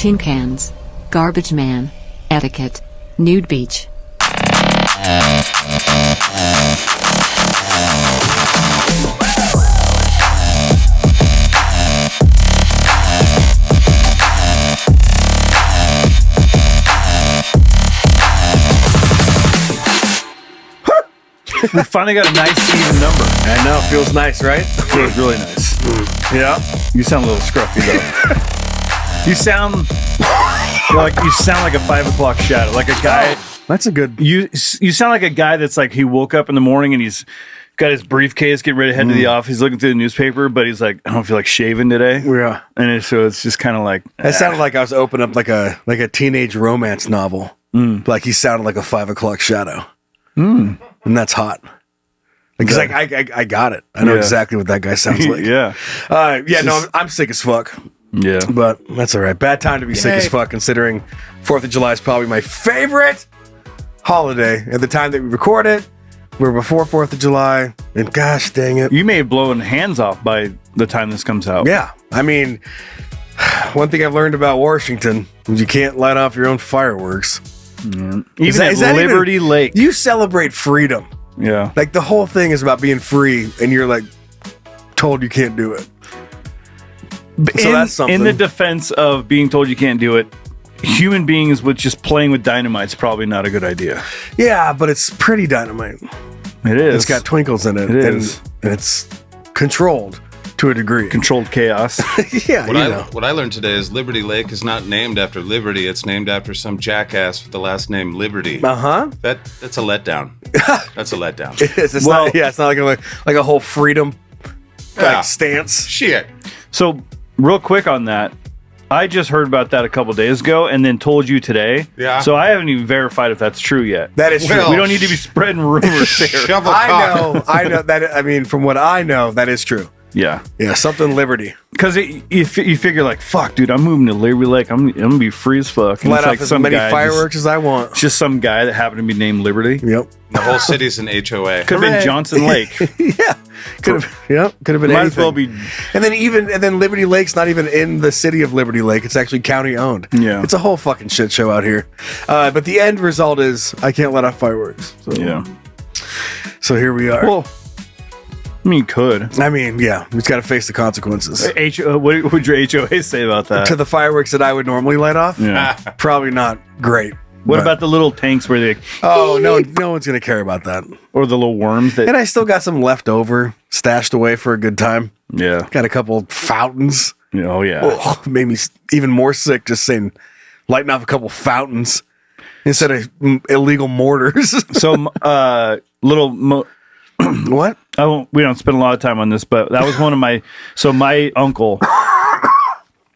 tin cans, garbage man, etiquette, nude beach. We finally got a nice even number. I know, feels nice, right? Feels really nice. Yeah. You sound a little scruffy though. You sound like a 5 o'clock shadow, like a guy. That's a good. You sound like a guy that's like he woke up in the morning and he's got his briefcase, getting ready to head to the office. He's looking through the newspaper, but he's like, I don't feel like shaving today. Yeah. And so it's just kind of like That sounded like I was opening up like a teenage romance novel. Like he sounded like a 5 o'clock shadow. And that's hot. Because I got it. I know exactly what that guy sounds like. Yeah. I'm sick as fuck. Yeah. But that's all right. Bad time to be sick as fuck, considering 4th of July is probably my favorite holiday. At the time that we record it, we're before 4th of July, and gosh dang it. You may have blown hands off by the time this comes out. Yeah. I mean, one thing I've learned about Washington is you can't light off your own fireworks. Even at Liberty Lake. You celebrate freedom. Yeah. Like the whole thing is about being free, and you're like told you can't do it. So that's something. In the defense of being told you can't do it, human beings with just playing with dynamite is probably not a good idea. Yeah, but it's pretty dynamite. It is. It's got twinkles in it. It is. And it's controlled to a degree. Controlled chaos. Yeah, What I learned today is Liberty Lake is not named after Liberty. It's named after some jackass with the last name Liberty. Uh-huh. That's a letdown. That's a letdown. It is. It's not like a whole freedom stance. Shit. So, real quick on that, I just heard about that a couple days ago and then told you today. Yeah. So I haven't even verified if that's true yet. That is true. Well, we don't need to be spreading rumors here. Shovel I know that. I mean, from what I know, that is true. Yeah. Yeah, something Liberty. Because you figure like, fuck, dude, I'm moving to Liberty Lake. I'm gonna be free as fuck. And Let it's off like as some many guy fireworks as I want. It's just some guy that happened to be named Liberty. Yep. The whole city's an HOA. Could have been Johnson Lake. Yeah. Could have been Might anything. as well be. And then Liberty Lake's not even in the city of Liberty Lake. It's actually county owned. Yeah. It's a whole fucking shit show out here. But the end result is I can't let off fireworks. So, Yeah. So here we are. Well, I mean, you could. I mean, yeah, we just got to face the consequences. What would your HOA say about that? To the fireworks that I would normally light off? Yeah. Probably not great. What about the little tanks where they? Oh, no one's going to care about that. Or the little worms that? And I still got some left over, stashed away for a good time. Yeah. Got a couple fountains. Oh yeah. Oh, made me even more sick just saying lighting off a couple fountains instead of illegal mortars. So What? We don't spend a lot of time on this, but that was one of my. So my uncle.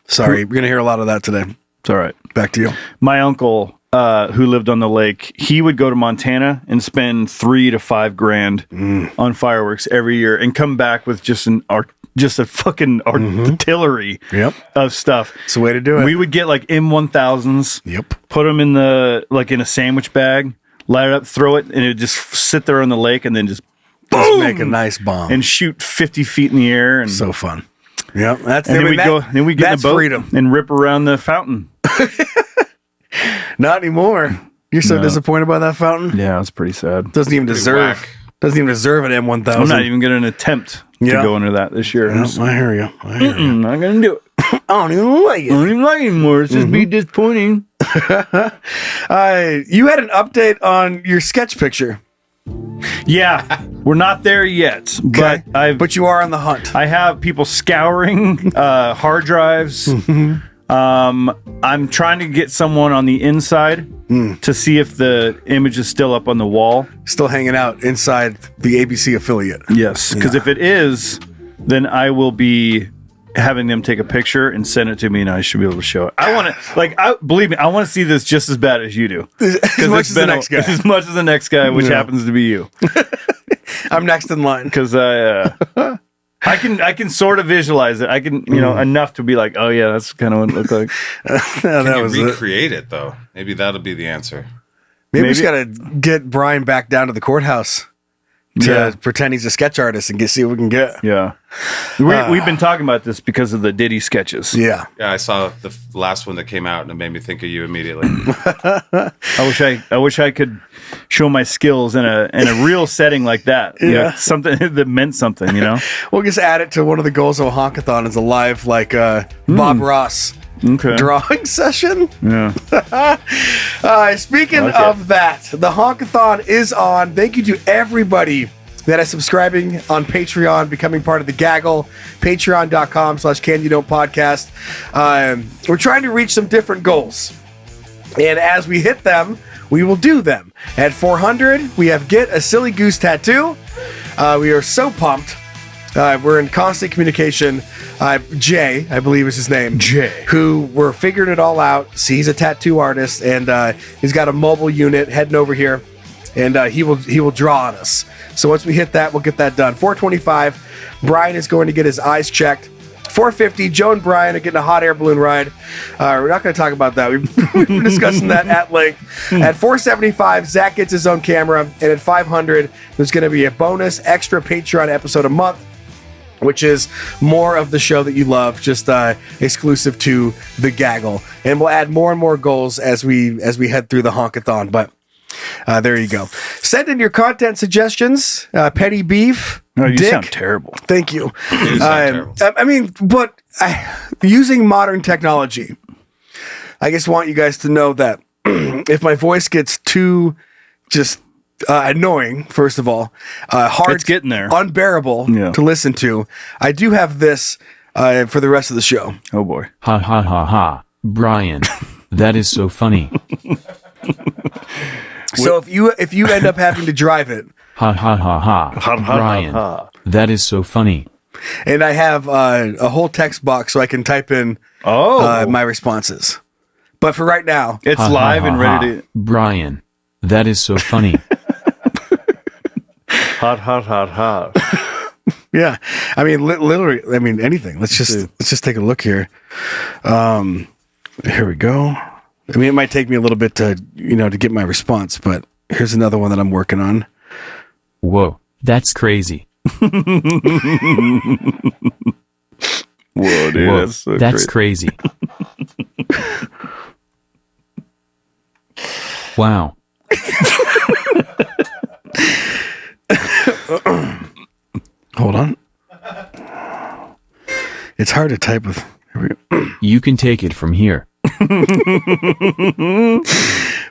Sorry, we're gonna hear a lot of that today. It's all right. Back to you. My uncle, who lived on the lake, he would go to Montana and spend $3,000 to $5,000 on fireworks every year, and come back with just a fucking artillery of stuff. It's the way to do it. We would get like M1000s. Yep. Put them in in a sandwich bag, light it up, throw it, and it would just sit there on the lake, and then just make a nice bomb and shoot 50 feet in the air. And so fun. Yeah, then we get in a boat freedom and rip around the fountain. Not anymore. You're so disappointed by that fountain. Yeah, it's pretty sad. Doesn't even deserve an M1000. I'm not even going to attempt to go into that this year. Yeah, I hear you. I'm not going to do it. I don't even like it. I don't even like it anymore. It's just be disappointing. You had an update on your sketch picture. Yeah, we're not there yet, but you are on the hunt. I have people scouring hard drives. I'm trying to get someone on the inside to see if the image is still up on the wall. Still hanging out inside the ABC affiliate. Yes, because if it is, then I will be having them take a picture and send it to me, and I should be able to show it. I want to, believe me, I want to see this just as bad as you do. As much as the next guy. As much as the next guy, which happens to be you. I'm next in line. Because I can sort of visualize it. I can, enough to be like, oh yeah, that's kind of what it looked like. Can you recreate it though? Maybe that'll be the answer. Maybe we just got to get Brian back down to the courthouse. to pretend he's a sketch artist and see what we can get. Yeah. We've been talking about this because of the Diddy sketches. Yeah. Yeah, I saw the last one that came out, and it made me think of you immediately. I wish I could show my skills in a real setting like that. You know, something that meant something, you know? We'll just add it to one of the goals of a honkathon is a live, like, Bob Ross drawing session. Yeah. Speaking of that, the honkathon is on. Thank you to everybody that is subscribing on Patreon, becoming part of the gaggle. Patreon.com/CanYouDon'tPodcast. We're trying to reach some different goals. And as we hit them, we will do them. At 400, we have Get a Silly Goose Tattoo. We are so pumped. We're in constant communication. Jay, I believe is his name. Jay. Who we're figuring it all out. See, he's a tattoo artist, and he's got a mobile unit heading over here, and he will draw on us. So once we hit that, we'll get that done. 425, Brian is going to get his eyes checked. 450, Joe and Brian are getting a hot air balloon ride. We're not going to talk about that. We've been discussing that at length. At 475, Zach gets his own camera. And at 500, there's going to be a bonus extra Patreon episode a month, which is more of the show that you love, just exclusive to the gaggle. And we'll add more and more goals as we head through the honkathon. But there you go. Send in your content suggestions. Petty beef. No, you Dick. sound terrible. Thank you. You sound terrible. I mean, but using modern technology, I just want you guys to know that if my voice gets too just annoying, first of all, hard, It's getting there. unbearable to listen to, I do have this for the rest of the show. Oh boy. Ha ha ha ha. Brian, that is so funny. So if you end up having to drive it, Ha ha ha ha. Brian, that is so funny. and I have a whole text box so I can type in my responses. But for right now, It's Ha, ha, live ha, and ha. ready to Brian, that is so funny. hot. yeah. I mean, literally. I mean, anything. Let's just take a look here. Here we go. I mean, it might take me a little bit to get my response, but here's another one that I'm working on. Whoa, that's crazy. Whoa, dude, Whoa, that's so crazy. Wow. Hold on. It's hard to type with. Here we go. You can take it from here.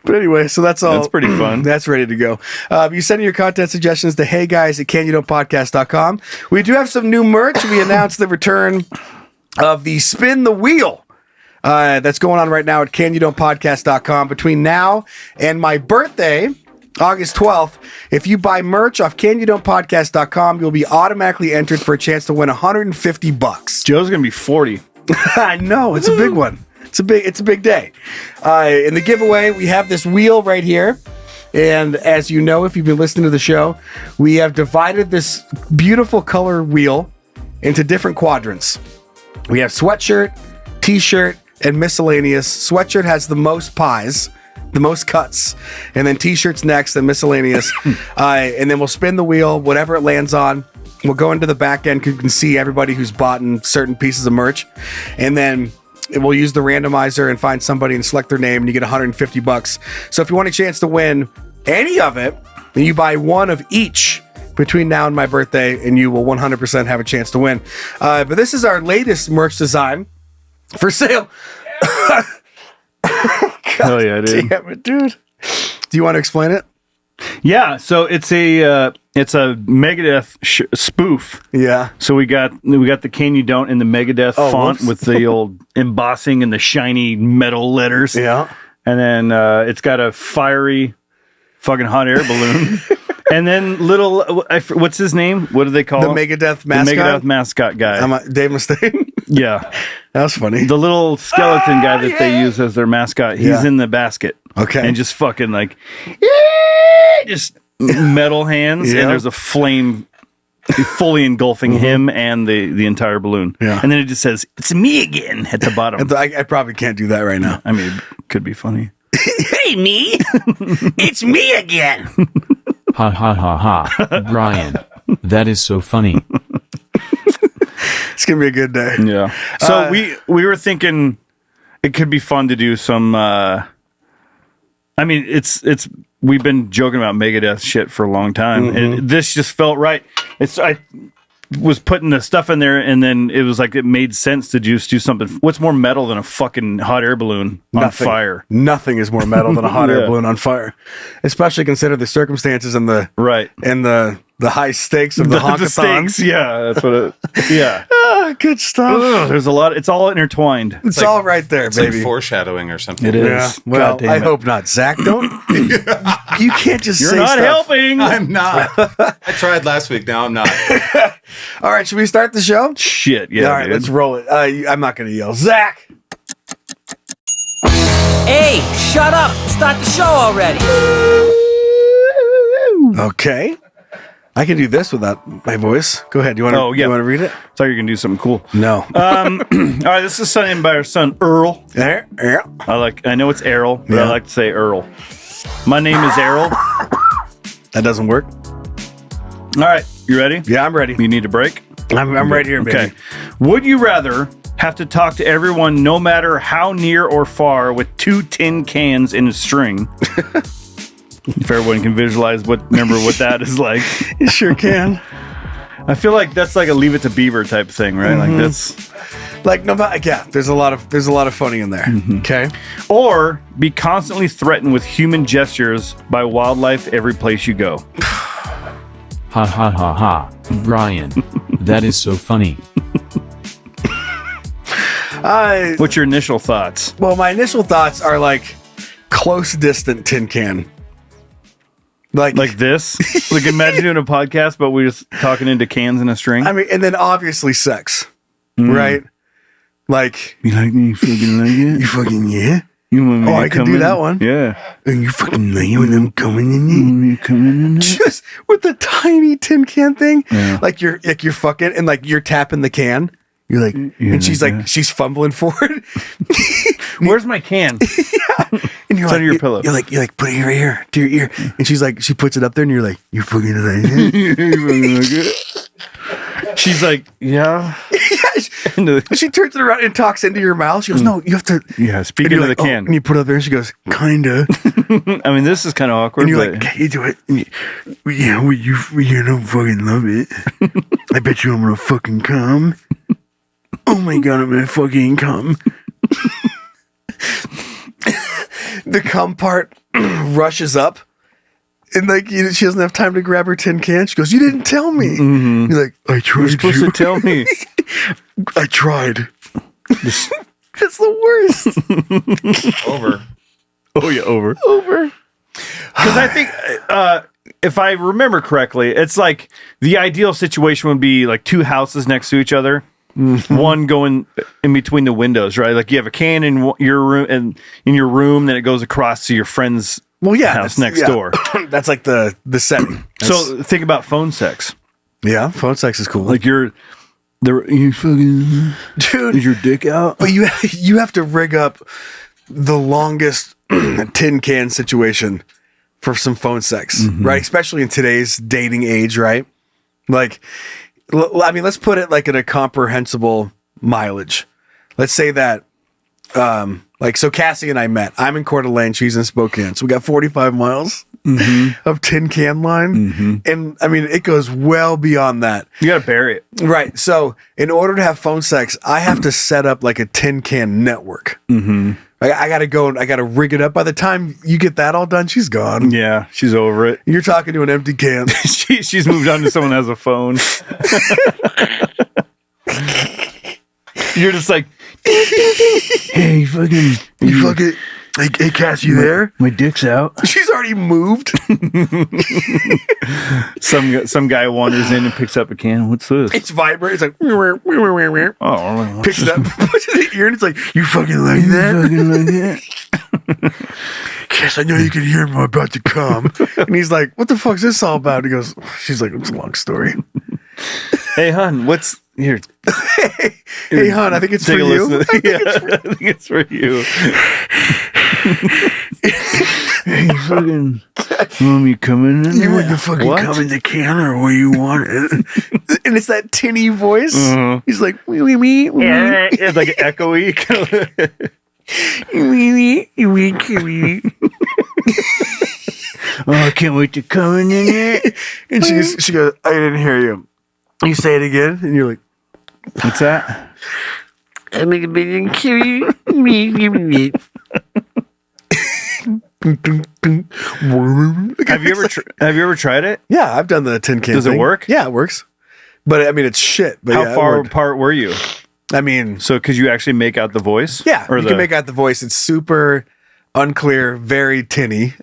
But anyway, so that's all. That's pretty fun. That's ready to go. You send in your content suggestions to heyguys at CanYouDon'tPodcast.com. We do have some new merch. We announced the return of the Spin the Wheel. That's going on right now at CanYouDon'Podcast.com. Between now and my birthday, August 12th, if you buy merch off CanYouDon'Podcast.com, you'll be automatically entered for a chance to win $150. Joe's gonna be 40. I know, it's a big one. It's a big day. In the giveaway, we have this wheel right here. And as you know, if you've been listening to the show, we have divided this beautiful color wheel into different quadrants. We have sweatshirt, t-shirt, and miscellaneous. Sweatshirt has the most pies, the most cuts, and then t-shirt's next, and miscellaneous. And then we'll spin the wheel, whatever it lands on. We'll go into the back end, you can see everybody who's bought in certain pieces of merch. And then we'll use the randomizer and find somebody and select their name, and you get $150. So if you want a chance to win any of it, then you buy one of each between now and my birthday, and you will 100% have a chance to win. But this is our latest merch design for sale. Hell yeah, dude. Damn it, dude. Do you want to explain it? Yeah, so it's a Megadeth spoof. Yeah. So we got the Can You Don't in the Megadeth font whoops. with the old embossing and the shiny metal letters. Yeah. And then it's got a fiery fucking hot air balloon. And then what's his name? What do they call The him? Megadeth mascot? The Megadeth mascot guy. Dave Mustaine? Yeah. That was funny. The little skeleton guy that they use as their mascot. He's in the basket. Okay. And just fucking like, just metal hands. Yeah. And there's a flame fully engulfing him and the entire balloon. Yeah. And then it just says, "It's me again" at the bottom. I probably can't do that right now. I mean, it could be funny. Hey, me. It's me again. Ha ha ha ha. Brian, that is so funny. It's gonna be a good day. Yeah. So we were thinking it could be fun to do some. I mean, it's we've been joking about Megadeth shit for a long time, and this just felt right. I was putting the stuff in there, and then it was like it made sense to just do something. What's more metal than a fucking hot air balloon on fire? Nothing is more metal than a hot air balloon on fire, especially consider the circumstances and the the high stakes of the honkathons. Yeah, that's what it. Yeah, good stuff. Ugh, there's a lot. It's all intertwined. It's all right there, It's baby. like foreshadowing or something. It is. Yeah. Well, God damn I it. hope not. Zach, don't. You can't just You're say not stuff. helping. I'm not. I tried last week. Now I'm not. All right, should we start the show? Shit. Yeah. All right, dude. let's roll it. I'm not going to yell. Zach. Hey, shut up! Start the show already! Okay. I can do this without my voice. Go ahead. You want to? Oh, yeah. You want to read it? Thought you were gonna do something cool. No. All right, this is sent in by our son Earl. There. Yeah. I know it's Errol, but Yeah. I like to say Earl. My name is Errol. That doesn't work. All right, you ready? Yeah, I'm ready. You need a break? I'm right here, baby. Okay. Would you rather have to talk to everyone no matter how near or far with 2 tin cans in a string? If everyone can visualize remember what that is like. You sure can. I feel like that's like a Leave It to Beaver type thing, right? Like that's, Like no matter. Yeah. There's a lot of funny in there. Okay. or be constantly threatened with human gestures by wildlife every place you go. Ha ha ha ha. Brian, that is so funny. What's your initial thoughts? Well, my initial thoughts are like close distant tin can. Like this? Like imagine doing a podcast, but we're just talking into cans in a string. I mean, and then obviously sex, right? Like You like me? You fucking like it? you fucking yeah. You want me Oh, to I can come do in? that one. Yeah. And you fucking like it when I'm coming in. You want me to come in there? Just with the tiny tin can thing, Yeah. like you're fucking and like you're tapping the can. You're like, and she's like like, she's fumbling for it. Where's my can? And you're It's like, under your pillow. You're like, put it right here to your ear. And she's like, she puts it up there, and you're like, you fucking like it. She's like, yeah. She turns it around and talks into your mouth. She goes, no, you have to. Yeah, speak And you're into the like, can. and you put it up there, and she goes, kinda. I mean, this is kind of awkward. And you're but like, can you do it? And yeah, well, you don't fucking love it. I bet you I'm gonna fucking come. Oh my god, I'm gonna fucking come. The cum part rushes up, and like she doesn't have time to grab her tin can. She goes, "You didn't tell me." You're like, "I tried." you're supposed to tell me. I tried. That's the worst. Over. Oh yeah, over. Because I think if I remember correctly, it's like the ideal situation would be like 2 houses next to each other. One going in between the windows, right? Like you have a can in your room, and in your room, then it goes across to your friend's house next door. That's like the setting. So think about phone sex. Yeah, phone sex is cool. Like you fucking dude, is your dick out? but you have to rig up the longest tin can situation for some phone sex, right? Especially in today's dating age, right? Like, I mean, let's put it like in a comprehensible mileage. Let's say that, so Cassie and I met. I'm in Coeur d'Alene, she's in Spokane. So we got 45 miles of tin can line. And I mean, it goes well beyond that. You gotta bury it. Right. So in order to have phone sex, I have to set up like a tin can network. I got to go and I got to rig it up. By the time you get that all done, she's gone. Yeah, she's over it. You're talking to an empty can. She's moved on to someone who has a phone. You're just like, hey, You fucking, hey, Cass, you there? my dick's out. She's already moved. Some guy wanders in and picks up a can. What's this? It's vibrating. It's like, Oh, picks it up, puts it in the ear, and it's like, you fucking like that? Cass, I know you can hear me about to come. And he's like, what the fuck's this all about? He goes, she's like, it's a long story. Hey, hon, what's here? Hey, hon, I think it's for Take a you. listen. I think it's for you. Hey, fucking, want me coming in? You want to fucking come in the can or where you want it? And it's that tinny voice. He's like, wee wee wee. Yeah, it's like echoey. Wee wee wee wee. Oh, I can't wait to come in there. And she goes, I didn't hear you. You say it again, and you're like, what's that? I'm like a big cutie. Have you ever tried it? Yeah, I've done the tin can. Does it thing. work? Yeah, it works. But I mean, it's shit. But How yeah, far apart were you? I mean, So, could you actually make out the voice? yeah, Or you can make out the voice. It's super unclear, very tinny.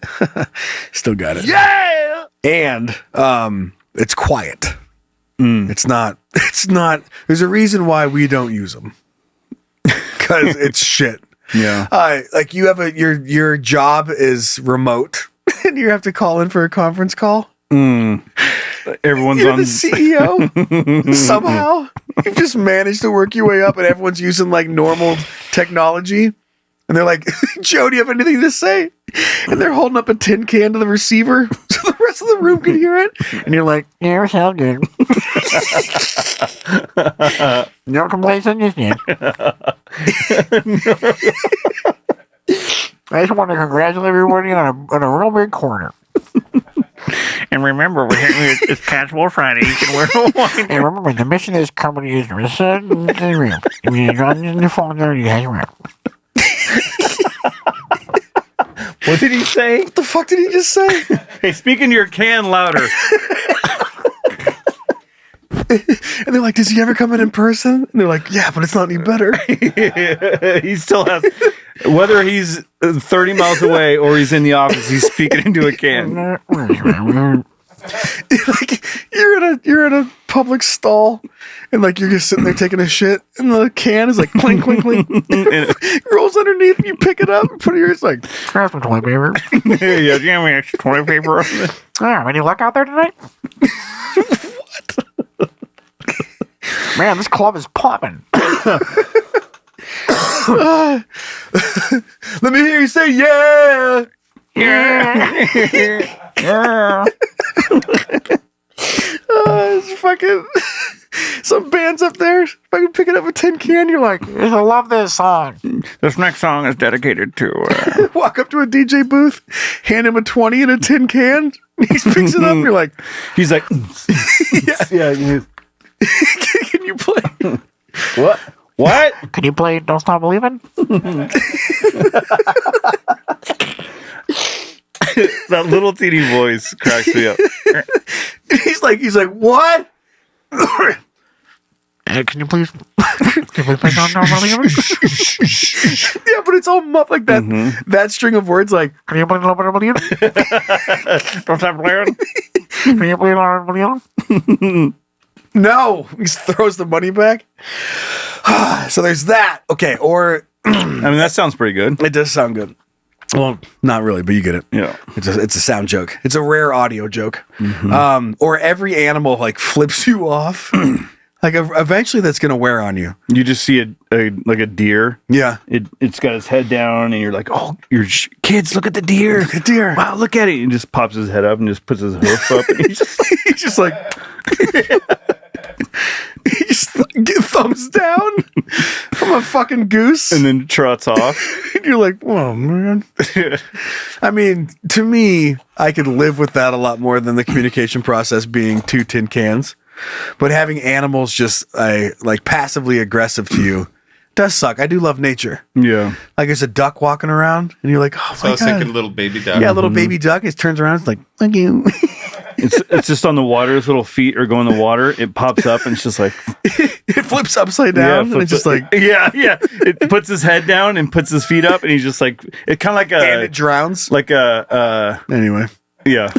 Still got it. Yeah. And it's quiet. It's not. There's a reason why we don't use them. Because it's shit. Yeah. Like you have your job is remote, and you have to call in for a conference call. Everyone's You're on the CEO. Somehow you've just managed to work your way up, and everyone's using like normal technology. And they're like, Joe, do you have anything to say? And they're holding up a tin can to the receiver so the rest of the room can hear it. And you're like, You're so good. No complaints on this end. I just want to congratulate everybody on a real big corner. And remember, it's Casual Friday. You can wear a wine. And remember, the mission of this company is to reset the room. If you got in the phone there, you guys around. What did he say? what the fuck did he just say? Hey, speak into your can louder. And they're like, does he ever come in person? And they're like, yeah, but it's not any better. He still has, whether he's 30 miles away or he's in the office, he's speaking into a can. Like you're in a public stall, and like you're just sitting there taking a shit, and the can is like clink clink clink, rolls underneath, and you pick it up and put it here. It's like, Grab some toilet paper. Yeah, do you have any extra toilet paper on this? Yeah, any luck out there tonight? Man, this club is popping. let me hear you say yeah. Yeah. It's fucking some bands up there fucking picking up a tin can. You're like, I love this song. This next song is dedicated to. walk up to a DJ booth, hand him a 20 in a tin can. He picks it up. And you're like, He's like, yeah. Can you play? what? What? Can you play Don't Stop Believing? That little teeny voice cracks me up. He's like, what? Can you please play Don't Stop Believing? Yeah, but it's all muffled like that. That string of words, like, Can you play Don't Stop Believing? Don't stop playing. Can you play Don't Stop Believing? no. He throws the money back. So there's that. Okay, or I mean, that sounds pretty good. it does sound good. Well, not really, but you get it. Yeah. It's a sound joke. It's a rare audio joke. Or every animal like flips you off. Like eventually that's gonna wear on you. You just see a deer. Yeah. It's got his head down, and you're like, oh, kids, look at the deer. Look at the deer. Wow, look at it. He just pops his head up and just puts his hoof up, and he's just He's just like he just thumbs down from a fucking goose. and then trots off. And you're like, whoa, man. I mean, to me, I could live with that a lot more than the communication process being 2 tin cans. But having animals just like passively aggressive to you does suck. I do love nature. Yeah. Like there's a duck walking around, and you're like, oh So I my was god. thinking little baby duck. Yeah, a little baby duck. It turns around. It's like, thank you. It's just on the water. His little feet are going in the water. It pops up, and it's just like, It flips upside down, and it's just like, yeah. It puts his head down and puts his feet up, and he's just like, it kind of like and it drowns. Anyway, yeah,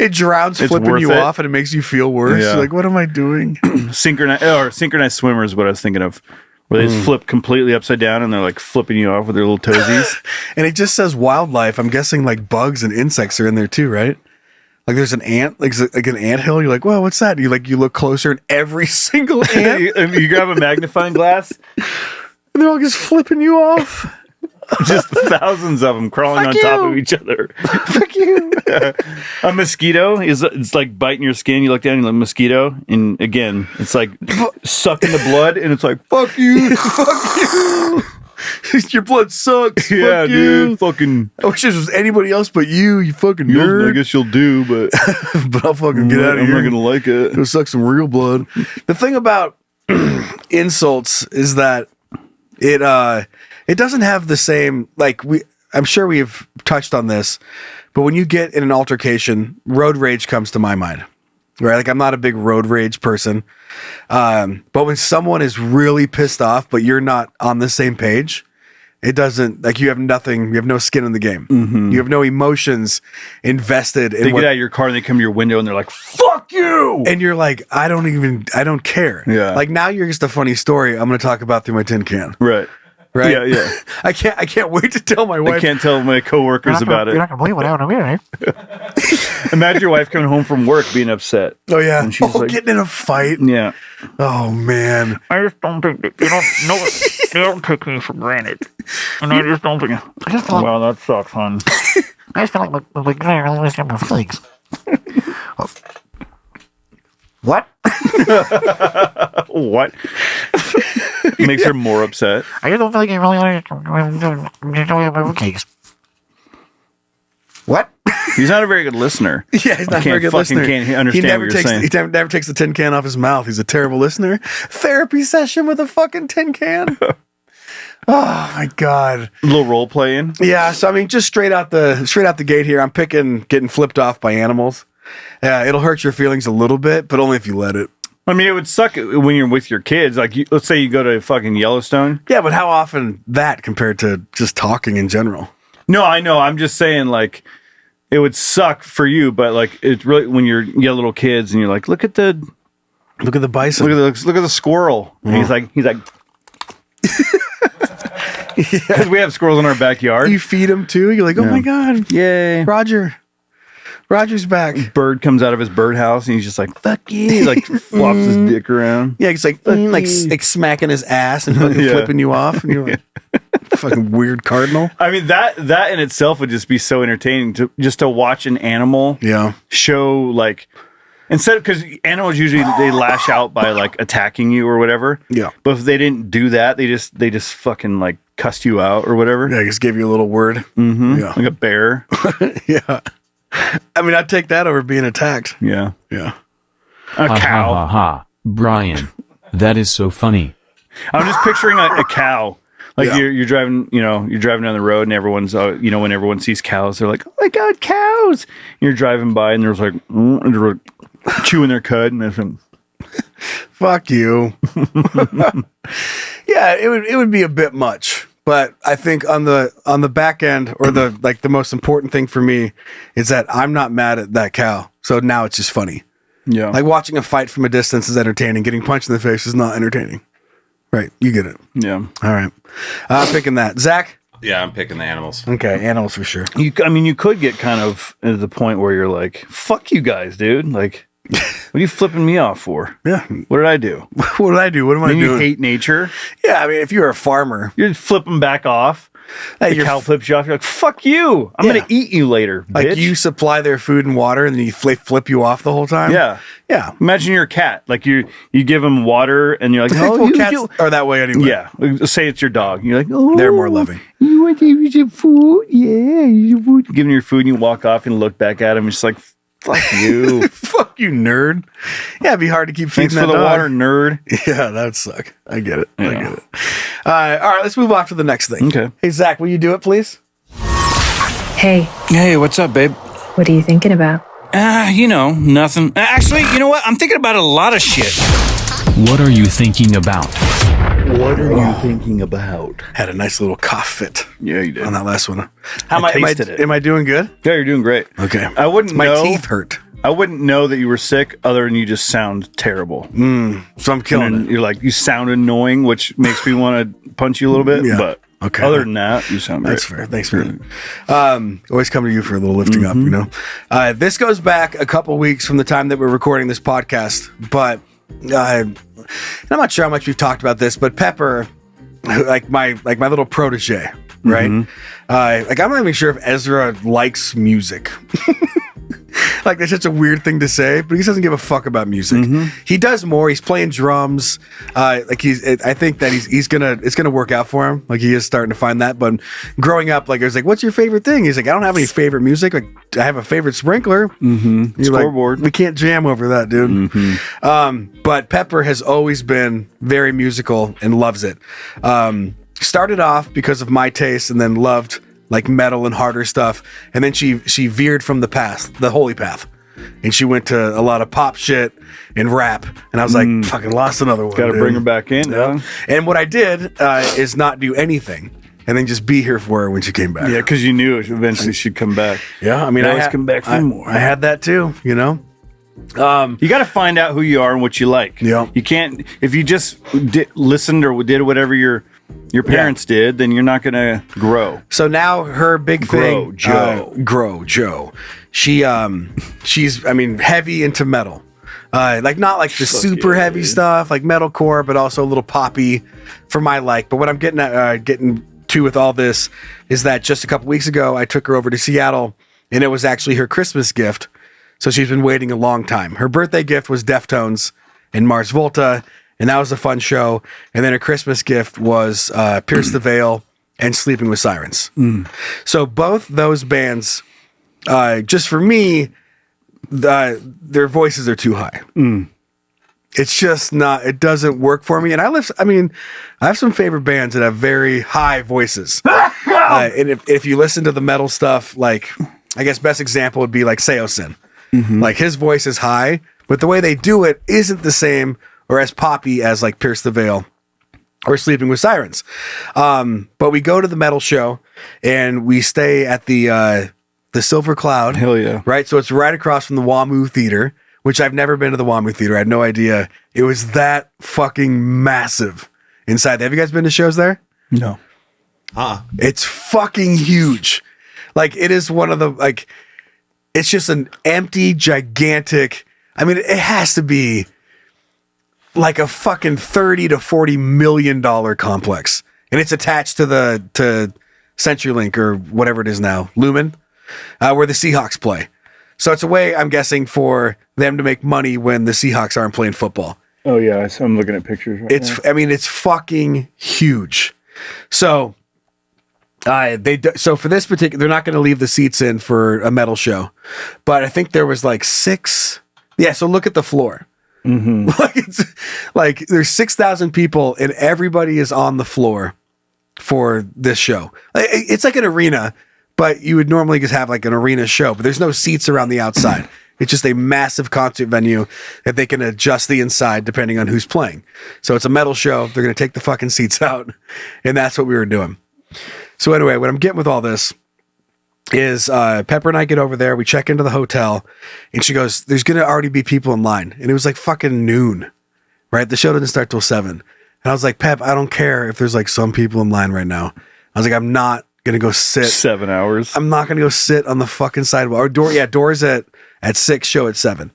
it drowns, It's flipping worth you it. off, and it makes you feel worse. Yeah. You're like, what am I doing? synchronized swimmer is what I was thinking of, where they just flip completely upside down, and they're like flipping you off with their little toesies. And it just says wildlife. I'm guessing like bugs and insects are in there too, right? Like there's an ant, like an anthill. You're like, whoa, what's that? And you look closer, and every single ant, you grab a magnifying glass. and they're all just flipping you off. Just thousands of them crawling on top of each other. Fuck you. A mosquito it's like biting your skin. You look down, you're like mosquito, and again, it's like sucking the blood, and it's like fuck you, fuck you. Your blood sucks. Yeah, Fuck dude. you. Fucking. I wish this was anybody else but you fucking nerd. I guess you'll do, but But I'll fucking get out of I'm here. not gonna like it. Go suck some real blood. The thing about insults is that it doesn't have the same, like, I'm sure we've touched on this, but when you get in an altercation, road rage comes to my mind. Right? Like, I'm not a big road rage person. But when someone is really pissed off, but you're not on the same page, it doesn't, like, you have no skin in the game. You have no emotions invested in They get out of your car and they come to your window and they're like, fuck you. and you're like, I don't care. Yeah. Like, now you're just a funny story I'm going to talk about through my tin can. Right. Right? Yeah, yeah. I can't wait to tell my wife. I can't tell my coworkers about You're it. not gonna believe what happened to me, eh? Imagine your wife coming home from work being upset. Oh, yeah. And she's like- Getting in a fight. Yeah. Oh, man. I just don't think that you don't know it. You don't take me for granted. And I just don't think. I just feel like, Wow, that sucks, hon. I just feel like my guy really wants to have my feelings. What? What? Makes her more upset. I just don't feel like I really want to have my cakes. What? He's not a very good listener. Yeah, he's not a very good listener. Can't understand he never what you're takes saying. he never takes the tin can off his mouth. He's a terrible listener. Therapy session with a fucking tin can. Oh my god. A little role playing. Yeah, so I mean, just straight out the gate here, I'm picking getting flipped off by animals. Yeah, it'll hurt your feelings a little bit, but only if you let it. I mean, it would suck when you're with your kids. Like, let's say you go to fucking Yellowstone. Yeah, but how often that compared to just talking in general? No, I know. I'm just saying, like, it would suck for you, but like, it's really when you have little kids and you're like, look at the bison. look at the squirrel. And he's like, because we have squirrels in our backyard. You feed him too. You're like, oh my god, Yay! Roger's back. Bird comes out of his birdhouse and he's just like, fuck you. He like flops his dick around. Yeah, he's like smacking his ass and fucking Yeah. flipping you off, and you're like, fucking weird cardinal. I mean, that in itself would just be so entertaining to watch an animal Yeah. show, like, instead of, because animals usually they lash out by like attacking you or whatever. Yeah. But if they didn't do that, they just fucking like cussed you out or whatever. Yeah, I just gave you a little word. Mm-hmm. Yeah. Like a bear. Yeah. I mean, I'd take that over being attacked. Yeah. Yeah. A Ha ha cow. ha ha. Brian. That is so funny. I'm just picturing a cow. Like Yeah. you're driving, you're driving down the road and everyone's, when everyone sees cows, they're like, oh my God, cows. And you're driving by and there's like, and they're chewing their cud and they're Fuck you. Yeah, it would be a bit much. But I think on the back end, or the most important thing for me is that I'm not mad at that cow. So now it's just funny. yeah. Like, watching a fight from a distance is entertaining. Getting punched in the face is not entertaining. Right. You get it. yeah. All right. I'm picking that. Zach? Yeah, I'm picking the animals. Okay. Animals for sure. You could get kind of at the point where you're like, fuck you guys, dude. Like, what are you flipping me off for? Yeah. What did I do? What did I do? What am I Then you doing? hate nature. Yeah. I mean, if you're a farmer, You're flipping back off. hey, The you're cow flips you off. You're like, fuck you. I'm Yeah. going to eat you later, like, bitch. you supply their food and water, and then you flip you off the whole time. Yeah. Yeah. Imagine you're a cat. Like, you give them water and you're like, Well, oh, you cats do. are that way anyway. Yeah. Say it's your dog. You're like, oh. They're more loving. You want to eat some food? Yeah. You food. Give them your food and you walk off and look back at them. It's just like, fuck you. Fuck you, nerd. Yeah, it'd be hard to keep feeding Thanks that for the dog. water, nerd. Yeah, that would suck. I get it. I Yeah. get it. All right, let's move on to the next thing. Okay. Hey, Zach, will you do it, please? Hey, Hey, what's up, babe? what are you thinking about? Nothing. Actually, you know what? I'm thinking about a lot of shit. What are you thinking about? What are you thinking about? Had a nice little cough fit Yeah, you did. on that last one. I tasted it. Am I doing good? Yeah, you're doing great. Okay. I wouldn't My know. teeth hurt, I wouldn't know that you were sick other than you just sound terrible. so I'm killing And it. you're like, you sound annoying, which makes me want to punch you a little bit. Yeah. But Okay. other than that, you sound great. That's fair. Thanks, man. Always come to you for a little lifting up, you know. This goes back a couple weeks from the time that we're recording this podcast, but I'm not sure how much we've talked about this, but Pepper, like my little protege, right? Like I'm not even sure if Ezra likes music. Like that's such a weird thing to say, but he doesn't give a fuck about music. He does more. He's playing drums. I think that it's gonna work out for him. Like he is starting to find that. But growing up, like I was like, "What's your favorite thing?" He's like, "I don't have any favorite music. Like I have a favorite sprinkler." Scoreboard. Like, we can't jam over that, dude. But Pepper has always been very musical and loves it. Started off because of my taste, and then loved like metal and harder stuff, and then she veered from the holy path, and she went to a lot of pop shit and rap, and I was like, fucking lost another one. Gotta bring her back in. Yeah. And what I did is not do anything, and then just be here for her when she came back. Yeah, because you knew eventually she'd come back. Yeah, I mean, I always come back for more. I had that too, you know. You got to find out who you are and what you like. Yeah. You can't, if you just listened or did whatever your parents did, then you're not going to grow. So now her big thing, Grow Joe. She's, I mean, heavy into metal. Like not like the super heavy stuff, like metalcore, but also a little poppy for my like. But what I'm getting to with all this is that just a couple weeks ago, I took her over to Seattle, and it was actually her Christmas gift. So she's been waiting a long time. Her birthday gift was Deftones and Mars Volta, and that was a fun show. And then her Christmas gift was Pierce the Veil and Sleeping with Sirens. So both those bands, just for me, their voices are too high. It's just not, it doesn't work for me. And I have some favorite bands that have very high voices. And if you listen to the metal stuff, like, I guess best example would be like Seosin. Like his voice is high, but the way they do it isn't the same or as poppy as like Pierce the Veil or Sleeping with Sirens. But we go to the metal show and we stay at the Silver Cloud. Hell yeah. Right. So it's right across from the WAMU Theater, which I've never been to the WAMU Theater. I had no idea it was that fucking massive inside. Have you guys been to shows there? No. It's fucking huge. Like it is one of the, like, it's just an empty, gigantic, I mean, it has to be like a fucking $30 to $40 million complex. And it's attached to CenturyLink or whatever it is now, Lumen, where the Seahawks play. So it's a way, I'm guessing, for them to make money when the Seahawks aren't playing football. Oh yeah, so I'm looking at pictures right now. I mean, it's fucking huge. So so for this particular, they're not going to leave the seats in for a metal show, but I think there was like 6. Yeah. So look at the floor. Like it's like there's 6,000 people and everybody is on the floor for this show. It's like an arena, but you would normally just have like an arena show, but there's no seats around the outside. It's just a massive concert venue that they can adjust the inside depending on who's playing. So it's a metal show. They're going to take the fucking seats out, and that's what we were doing. So anyway, what I'm getting with all this is Pepper and I get over there. We check into the hotel, and she goes, "There's going to already be people in line." And it was like fucking noon, right? The show didn't start till 7. And I was like, "Pep, I don't care if there's like some people in line right now." I was like, "I'm not going to go sit 7 hours. I'm not going to go sit on the fucking sidewalk." Or doors at 6, show at 7. And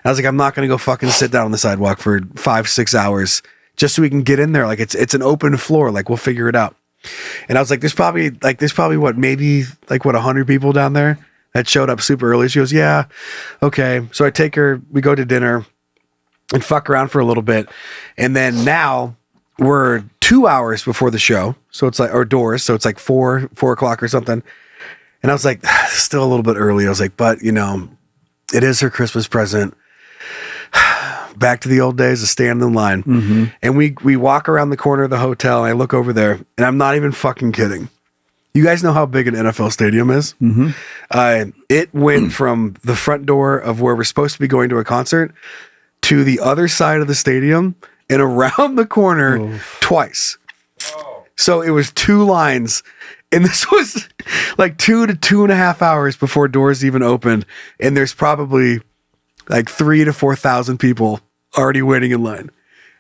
I was like, "I'm not going to go fucking sit down on the sidewalk for 5-6 hours just so we can get in there. Like it's an open floor. Like we'll figure it out." And I was like, there's probably what, maybe like 100 people down there that showed up super early. She goes, "Yeah, okay." So I take her, we go to dinner and fuck around for a little bit. And then now we're 2 hours before the show. So it's like, or doors. So it's like 4 o'clock or something. And I was like, still a little bit early. I was like, but you know, it is her Christmas present. Back to the old days of standing in line. And we walk around the corner of the hotel, and I look over there, and I'm not even fucking kidding. You guys know how big an NFL stadium is? It went from the front door of where we're supposed to be going to a concert to the other side of the stadium and around the corner twice. So it was 2 lines, and this was like 2 to 2.5 hours before doors even opened, and there's probably like 3,000 to 4,000 people already waiting in line.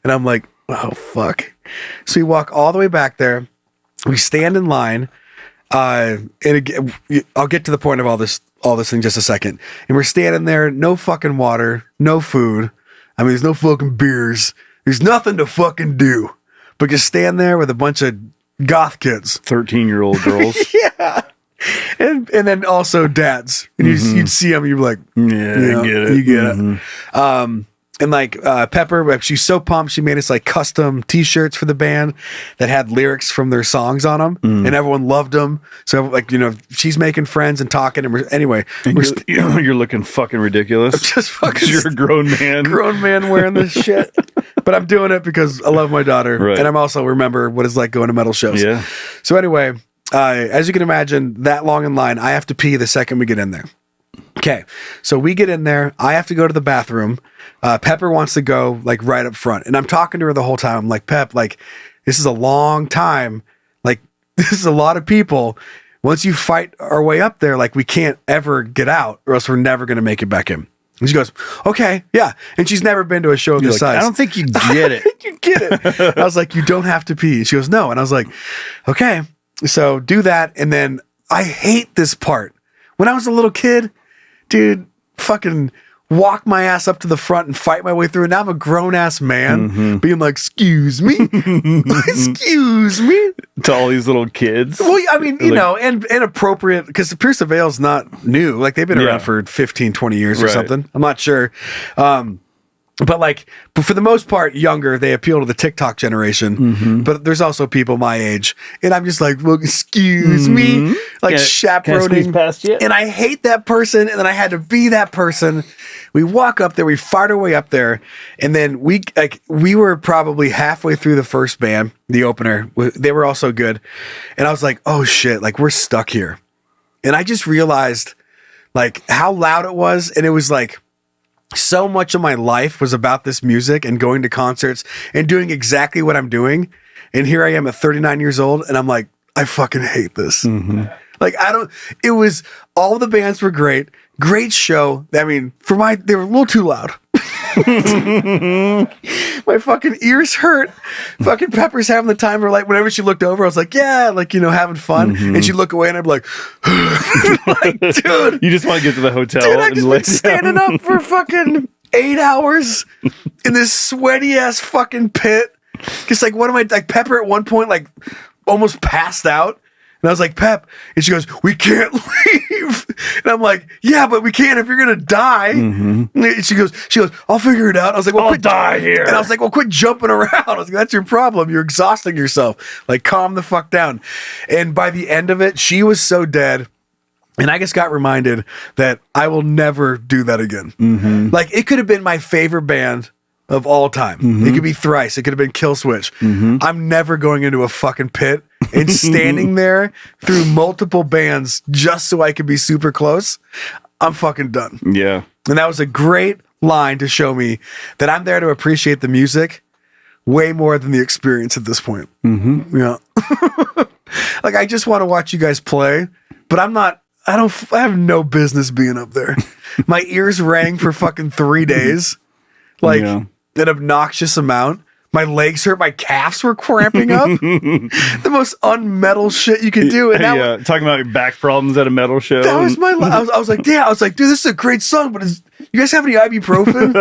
And I'm like, oh, fuck. So we walk all the way back there. We stand in line. And again, I'll get to the point of all this in just a second. And we're standing there, no fucking water, no food. I mean, there's no fucking beers. There's nothing to fucking do. But just stand there with a bunch of goth kids, 13-year-old girls. yeah, and then also dads, and you'd see them, you'd be like, I get it. You get it. And like Pepper, she's so pumped. She made us like custom T-shirts for the band that had lyrics from their songs on them, and everyone loved them. So like she's making friends and talking. And you're looking fucking ridiculous. Just fucking. You're a grown man wearing this shit. But I'm doing it because I love my daughter, right. and I'm also remember what it's like going to metal shows. Yeah. So anyway, as you can imagine, that long in line, I have to pee the second we get in there. Okay, so we get in there. I have to go to the bathroom. Pepper wants to go like right up front, and I'm talking to her the whole time. I'm like, Pep, like this is a long time. Like this is a lot of people. Once you fight our way up there, like we can't ever get out, or else we're never going to make it back in. And she goes, okay, yeah. And she's never been to a show of this size. I don't think you get it. You get it. I was like, you don't have to pee. And she goes, no. And I was like, okay. So do that. And then I hate this part. When I was a little kid, dude, fucking walk my ass up to the front and fight my way through. And now I'm a grown ass man being like, excuse me, excuse me. To all these little kids. Well, I mean, and inappropriate because Pierce the Veil's not new. Like they've been around for 15, 20 years or something. I'm not sure. But for the most part, younger, they appeal to the TikTok generation. But there's also people my age. And I'm just like, well, excuse me. Like chaperoning. Past you? And I hate that person. And then I had to be that person. We walk up there, we fart our way up there. And then we were probably halfway through the first band, the opener. They were also good. And I was like, oh shit, like we're stuck here. And I just realized like how loud it was. And it was like, so much of my life was about this music and going to concerts and doing exactly what I'm doing. And here I am at 39 years old. And I'm like, I fucking hate this. Like, it was, all the bands were great. Great show. I mean, they were a little too loud. My fucking ears hurt. Fucking Pepper's having the time of her life. Whenever she looked over, I was like, yeah, like, having fun. And she'd look away and I'd be like, like, dude. You just want to get to the hotel. Dude, I just been standing up for fucking 8 hours in this sweaty ass fucking pit. Cause like, Pepper at one point, like almost passed out. And I was like, Pep, and she goes, we can't leave. And I'm like, yeah, but we can't if you're gonna die. And she goes, I'll figure it out. I was like, well, I'll die here. And I was like, well, quit jumping around. I was like, that's your problem. You're exhausting yourself. Like, calm the fuck down. And by the end of it, she was so dead. And I just got reminded that I will never do that again. Like, it could have been my favorite band of all time. It could be Thrice. It could have been Killswitch. I'm never going into a fucking pit and standing there through multiple bands just so I could be super close. I'm fucking done. Yeah. And that was a great line to show me that I'm there to appreciate the music way more than the experience at this point. Yeah. Like, I just want to watch you guys play, but I have no business being up there. My ears rang for fucking 3 days. Like, an obnoxious amount. My legs hurt. My calves were cramping up. The most unmetal shit you could do. And talking about your back problems at a metal show. That was my. I was like, yeah. I was like, dude, this is a great song, but you guys have any ibuprofen?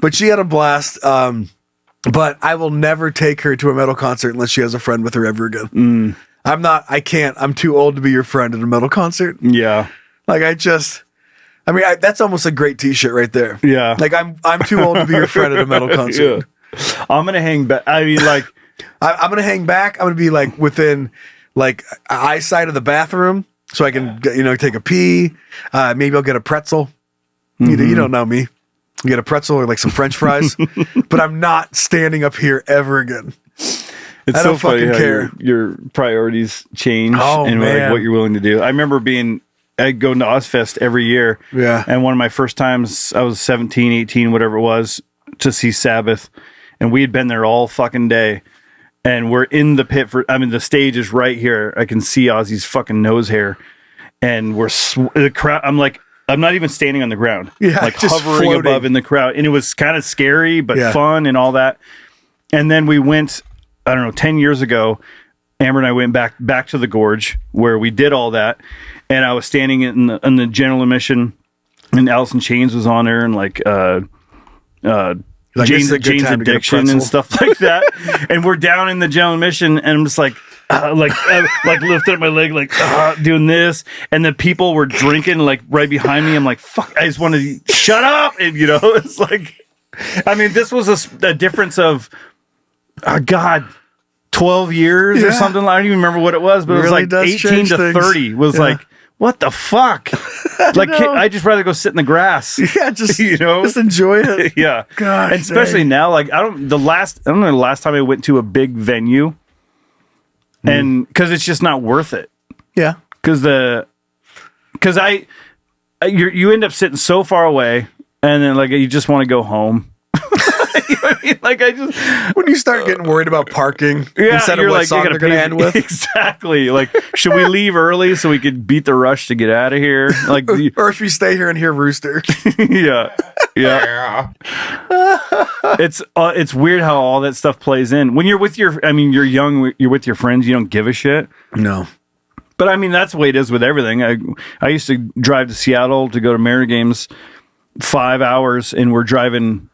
But she had a blast. But I will never take her to a metal concert unless she has a friend with her ever again. I can't. I'm too old to be your friend at a metal concert. Yeah. Like, that's almost a great T-shirt right there. Yeah. Like, I'm too old to be your friend at a metal concert. I'm gonna hang back. I mean, like, I'm gonna hang back. I'm gonna be like within like eyesight of the bathroom, so I can take a pee. Maybe I'll get a pretzel. You don't know me. Get a pretzel or like some French fries. But I'm not standing up here ever again. It's so funny how your priorities change and like what you're willing to do. I remember I'd go to Ozfest every year. Yeah. And one of my first times, I was 17, 18, whatever it was, to see Sabbath. And we had been there all fucking day. And we're in the pit the stage is right here. I can see Ozzy's fucking nose hair. And the crowd, I'm not even standing on the ground. Yeah. Like just hovering floating above in the crowd. And it was kind of scary, but fun and all that. And then we went, 10 years ago, Amber and I went back to the Gorge where we did all that. And I was standing in the general admission, and Alice in Chains was on there, and like Like, this is Jane's, a good Jane's time to get a addiction and pretzel. stuff like that. And we're down in the general admission, and I'm just like lifting up my leg, like doing this. And the people were drinking like right behind me. I'm like, fuck, I just wanted to shut up. And it's like, I mean, this was a difference of, 12 years or something. I don't even remember what it was, but it was Really like does 18 change to things. 30 was like, what the fuck? Like, I just rather go sit in the grass. Yeah, just just enjoy it. Yeah. God, and especially now, like I don't know the last time I went to a big venue, and because it's just not worth it. Yeah. Because you end up sitting so far away, and then like you just want to go home. You know what I mean? Like When you start getting worried about parking instead of you're what like, song they're going to end with. Exactly. Like, should we leave early so we could beat the rush to get out of here? Like, Or should we stay here and hear Rooster? yeah. It's weird how all that stuff plays in. When you're with you're young, you're with your friends, you don't give a shit. No. But I mean, that's the way it is with everything. I used to drive to Seattle to go to Mariner games 5 hours, and we're driving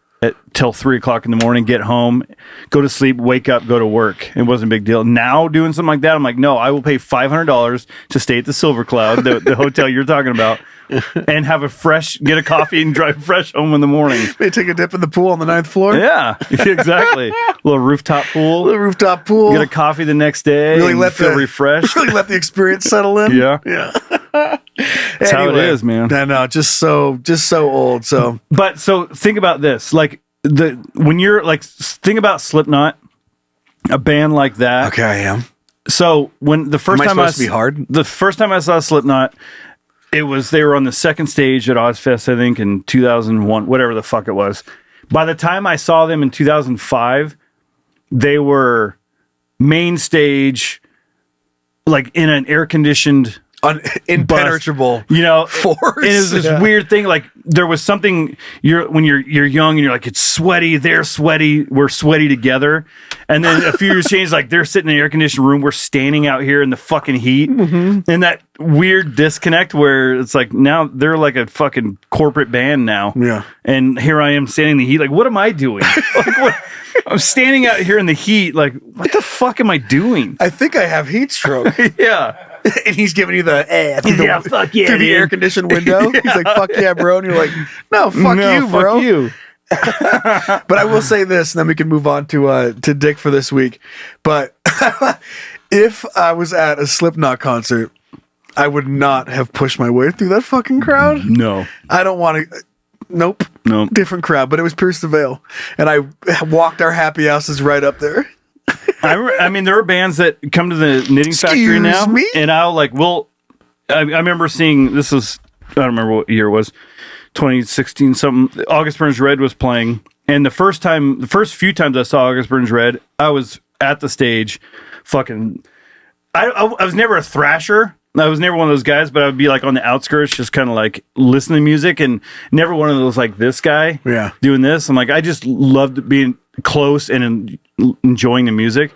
till 3:00 in the morning, get home, go to sleep, wake up, go to work. It wasn't a big deal. Now doing something like that, I'm like, no, I will pay $500 to stay at the Silver Cloud, the hotel you're talking about, and get a coffee and drive fresh home in the morning. They take a dip in the pool on the 9th floor. Yeah, exactly. Little rooftop pool. Get a coffee the next day. Really feel refreshed. Really let the experience settle in. Yeah. That's how it is, man. I know, just so old. So, but think about this, like when you're like, think about Slipknot, a band like that. Okay, I am. So when the first time supposed to be hard? The first time I saw Slipknot, they were on the second stage at Ozfest, I think, in 2001, whatever the fuck it was. By the time I saw them in 2005, they were main stage, like in an air conditioned. Impenetrable, force. And it was this weird thing. Like there was something. When you're young and you're like, it's sweaty. They're sweaty. We're sweaty together. And then a few years changed. Like they're sitting in an air conditioned room. We're standing out here in the fucking heat. Mm-hmm. And that weird disconnect where it's like now they're like a fucking corporate band now. Yeah. And here I am standing in the heat. Like, what am I doing? I'm standing out here in the heat. Like, what the fuck am I doing? I think I have heat stroke. Yeah. And he's giving you the through the air conditioned window. Yeah. He's like, "Fuck yeah, bro!" And you're like, "No, fuck you, bro." Fuck you. But I will say this, and then we can move on to Dick for this week. But if I was at a Slipknot concert, I would not have pushed my way through that fucking crowd. No, I don't want to. Nope. Different crowd, but it was Pierce the Veil, and I walked our happy houses right up there. I mean, there are bands that come to the Knitting Factory now, and I'll like, I remember seeing, I don't remember what year it was, 2016 something. August Burns Red was playing, and the first few times I saw August Burns Red, I was at the stage, fucking. I was never a thrasher. I was never one of those guys, but I would be like on the outskirts, just kind of like listening to music, and never one of those like this guy doing this. I'm like, I just loved being close and enjoying the music.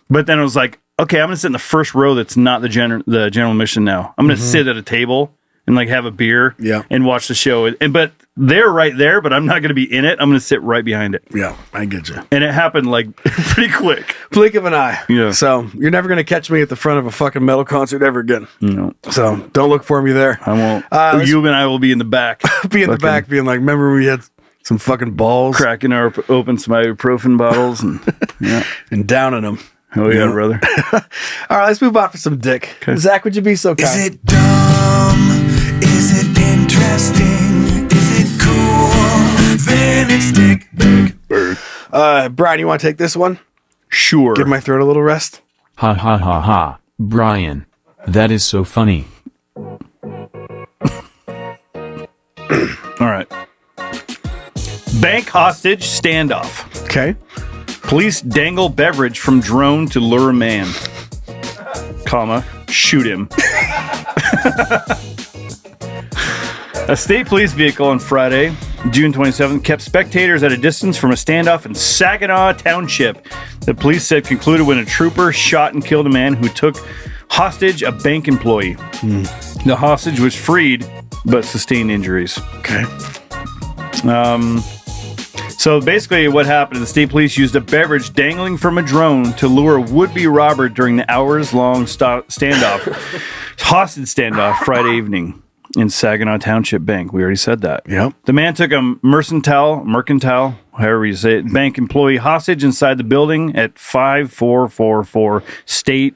But then I was like, okay, I'm gonna sit in the first row that's not the general admission now. I'm gonna sit at a table and like have a beer and watch the show. But they're right there, but I'm not gonna be in it. I'm gonna sit right behind it. Yeah, I get you. And it happened like pretty quick. Blink of an eye. Yeah. So you're never gonna catch me at the front of a fucking metal concert ever again. No. So don't look for me there. I won't. You and I will be in the back. Be in the back being like, remember we had some fucking balls? Cracking open some ibuprofen bottles and and downing them. Oh yeah, brother. All right, let's move on for some dick. Okay. Zach, would you be so kind? Is it dumb? Is it interesting? Is it cool? Then it's dick. Brian, you want to take this one? Sure. Give my throat a little rest. Ha ha ha ha, Brian. That is so funny. All right. Bank hostage standoff. Okay. Police dangle beverage from drone to lure man. Comma, shoot him. A state police vehicle on Friday, June 27th, kept spectators at a distance from a standoff in Saginaw Township. The police said concluded when a trooper shot and killed a man who took hostage a bank employee. The hostage was freed, but sustained injuries. Okay. So basically what happened, the state police used a beverage dangling from a drone to lure a would-be robber during the hours-long hostage standoff Friday evening in Saginaw Township Bank. We already said that. Yep. The man took a mercantile, however you say it, bank employee hostage inside the building at 5444 State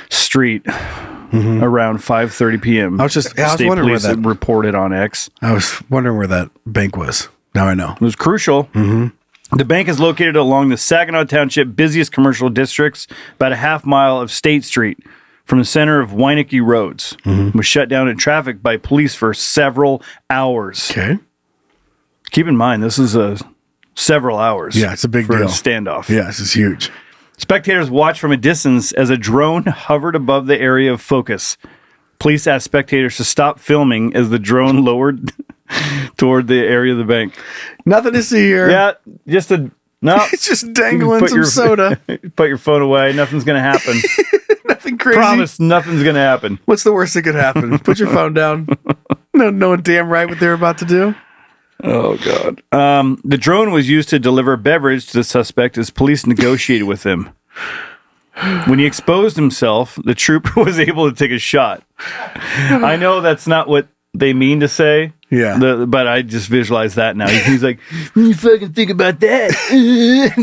Street around 5:30 p.m. I was State wondering where police that reported on X. I was wondering where that bank was. Now I know. It was crucial. The bank is located along the Saginaw Township busiest commercial districts, about a half mile of State Street from the center of Weineke roads. Was shut down in traffic by police for several hours. Okay. Keep in mind, this is several hours. Yeah, it's a big for deal. a standoff. Yeah, this is huge. Spectators watched from a distance as a drone hovered above the area of focus. Police asked spectators to stop filming as the drone lowered toward the area of the bank. Nothing to see here. Yeah, it's just dangling some soda. Put your phone away. Nothing's going to happen. Nothing crazy. Promise nothing's going to happen. What's the worst that could happen? Put your phone down. No, knowing damn right what they're about to do. Oh, God. The drone was used to deliver a beverage to the suspect as police negotiated with him. When he exposed himself, the trooper was able to take a shot. I know that's not what they mean to say. Yeah. But I just visualize that now. He's like, when you fucking think about that?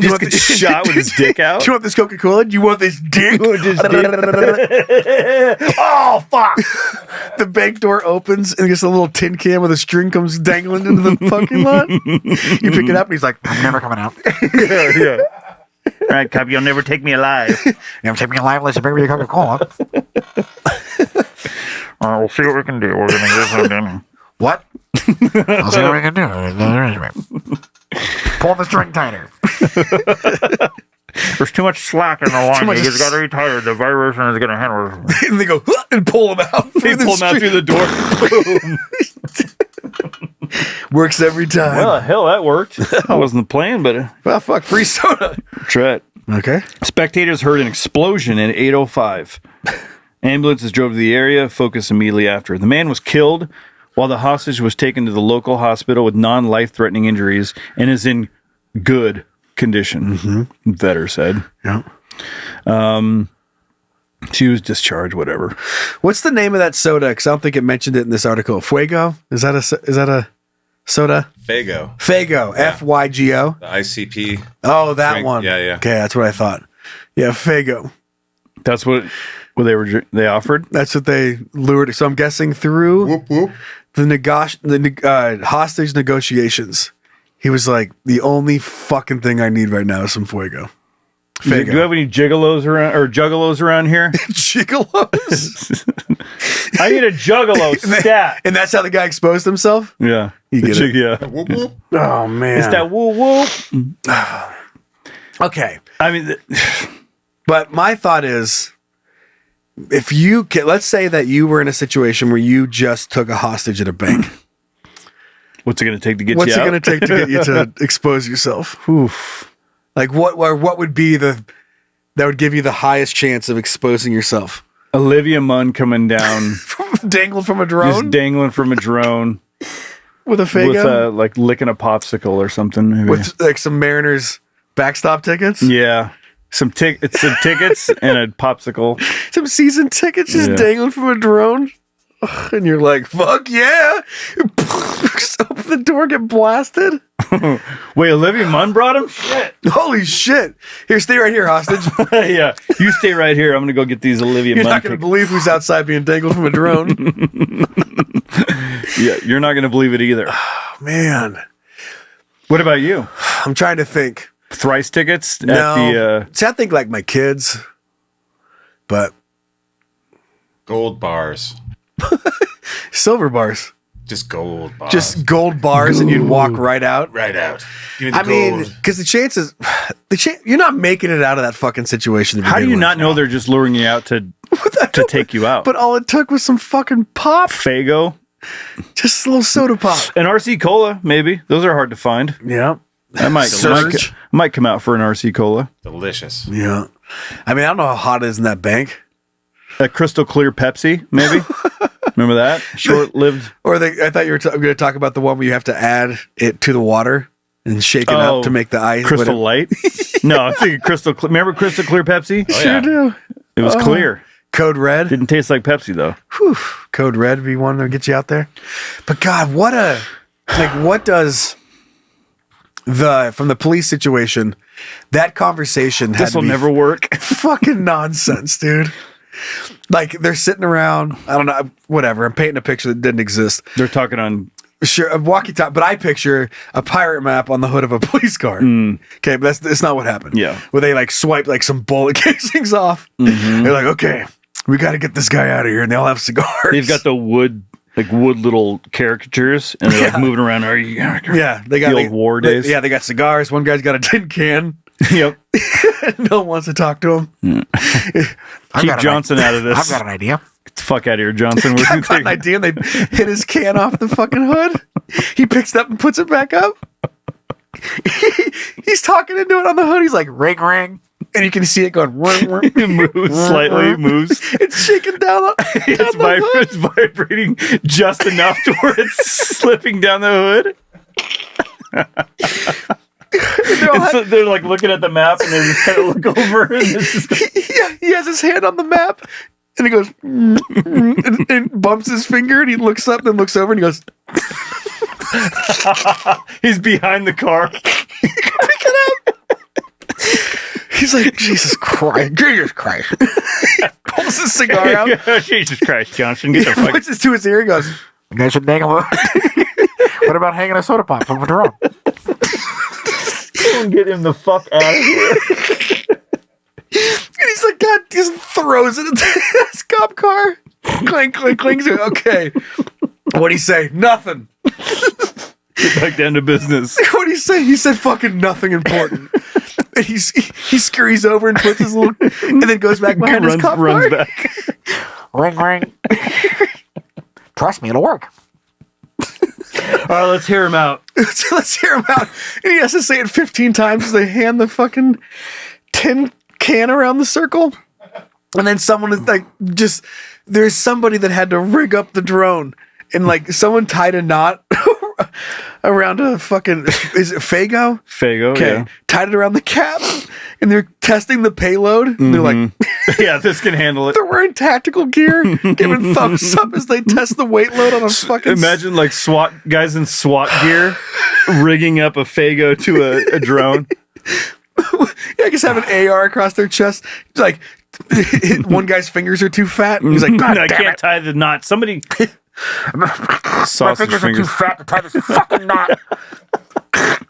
Just get shot with his dick out. Do you want this Coca-Cola? Do you want this dick? Oh, fuck. The bank door opens and gets a little tin can with a string comes dangling into the fucking lot. You pick it up and he's like, I'm never coming out. Yeah. All right, cub, you'll never take me alive. Never take me alive unless you bring me a Coca-Cola. We'll see what we can do. We're going to get something. What? I'll see what we can do. Pull the string tighter. There's too much slack in the line. He's got to be tired. The vibration is going to handle it. and they go and pull him out. They pull him out through the door. Boom. Works every time. Well, hell, that worked. That wasn't the plan, but well, fuck, free soda. Try it. Okay. Spectators heard an explosion at 8:05. Ambulances drove to the area, focused immediately after. The man was killed while the hostage was taken to the local hospital with non-life-threatening injuries and is in good condition, Vetter said. Yeah. She was discharged, whatever. What's the name of that soda? Because I don't think it mentioned it in this article. Fuego? Is that a soda? Fago. Fago. Yeah. Fygo. The ICP. Oh, that drink. one. Yeah. Okay, that's what I thought. Yeah, Fago. That's what they offered? That's what they lured. So I'm guessing through the hostage negotiations. He was like, the only fucking thing I need right now is some Fuego. Do you have any juggalos around here? Juggalos? I need a juggalo stat. And that's how the guy exposed himself? Yeah. You get it. Yeah. Oh, man. It's that woo woo. Okay. I mean, but my thought is, if you let's say that you were in a situation where you just took a hostage at a bank. What's it going to take to get What's you it out? going to take to get you to expose yourself? Oof. Like what would be that would give you the highest chance of exposing yourself? Olivia Munn coming down. Dangling from a drone? Just dangling from a drone. With a Fago? With like licking a popsicle or something. Maybe. With like some Mariners backstop tickets? Yeah. Some tickets and a popsicle. Some season tickets just dangling from a drone? Ugh, and you're like, fuck yeah. Open the door, get blasted. Wait, Olivia Munn brought him? Shit. Holy shit. Here, stay right here, hostage. Yeah. You stay right here. I'm going to go get these Olivia You're Munn not going to believe who's outside being dangled from a drone. Yeah, you're not going to believe it either. Oh, man. What about you? I'm trying to think. Thrice tickets at No. See, I think like my kids, but Gold bars. silver bars. Just gold bars. Just gold bars, and you'd walk right out. right out. Give me the I mean, gold. because the chances, you're not making it out of that fucking situation. to How do begin you with. not know they're just luring you out to take you out? But all it took was some fucking pop. Fago, Just a little soda pop. an RC Cola, maybe. Those are hard to find. Yeah. I might come out for an RC Cola. Delicious. Yeah. I mean, I don't know how hot it is in that bank. A crystal clear Pepsi, maybe. Remember that? Short-lived. Or I thought you were going to talk about the one where you have to add it to the water. and shake it up to make the ice. Crystal Light? No, I'm thinking Crystal Clear. Remember Crystal Clear Pepsi? Oh, Sure do. It was clear. Code Red. Didn't taste like Pepsi, though. Whew. Code Red would be one to get you out there. But God, what does from the police situation, that conversation had This will never work. fucking nonsense, dude. Like, they're sitting around, I don't know, whatever. I'm painting a picture that didn't exist. They're talking on... Sure, a walkie-talkie, but I picture a pirate map on the hood of a police car. Okay, but that's not what happened. Yeah. Where they like swipe like some bullet casings off. They're like, okay, we got to get this guy out of here, and they all have cigars. They've got the wood little caricatures, and they're like moving around. Are you? Yeah, they got the old war days. They got cigars. One guy's got a tin can. Yep. No one wants to talk to him. Keep Johnson out of this. I've got an idea. Get the fuck out of here, Johnson. We're I've got an idea. And they hit his can off the fucking hood. He picks it up and puts it back up. He's talking into it on the hood. He's like, ring, ring. And you can see it going, ring, ring. It moves slightly, moves. It's shaking down. It's vibrating just enough to where it's slipping down the hood. They're like looking at the map and they just kind of look over and he has his hand on the map and he goes and bumps his finger and he looks up and looks over and he goes he's behind the car. Pick it up. He's like, Jesus Christ. Pulls his cigar out. Jesus Christ, Johnson, get the fuck. Puts it to his ear and goes, You guys should dangle What about hanging a soda pop from a drone? Get him the fuck out of here. And he's like, God, just throws it into his cop car. Clink, clink, clink. Okay. What'd he say? Nothing. Get back down to business. What'd he say? He said fucking nothing important. And he scurries over and puts his little, and then goes back behind his cop car. Back. Ring, ring. Trust me, it'll work. All right, let's hear him out. Let's hear him out. And he has to say it 15 times as they hand the fucking tin can around the circle. And then someone is like, there's somebody that had to rig up the drone. And like, someone tied a knot around a fucking, is it Fago? Fago, yeah. Tied it around the cap. And they're testing the payload. And they're like, yeah, this can handle it. They're wearing tactical gear, giving thumbs up as they test the weight load on a fucking... Imagine like SWAT guys in SWAT gear rigging up a Fago to a drone. Yeah, I just have an AR across their chest. It's like, one guy's fingers are too fat. And he's like, God I damn can't it. tie the knot. Somebody... My fingers are too fat to tie this fucking knot.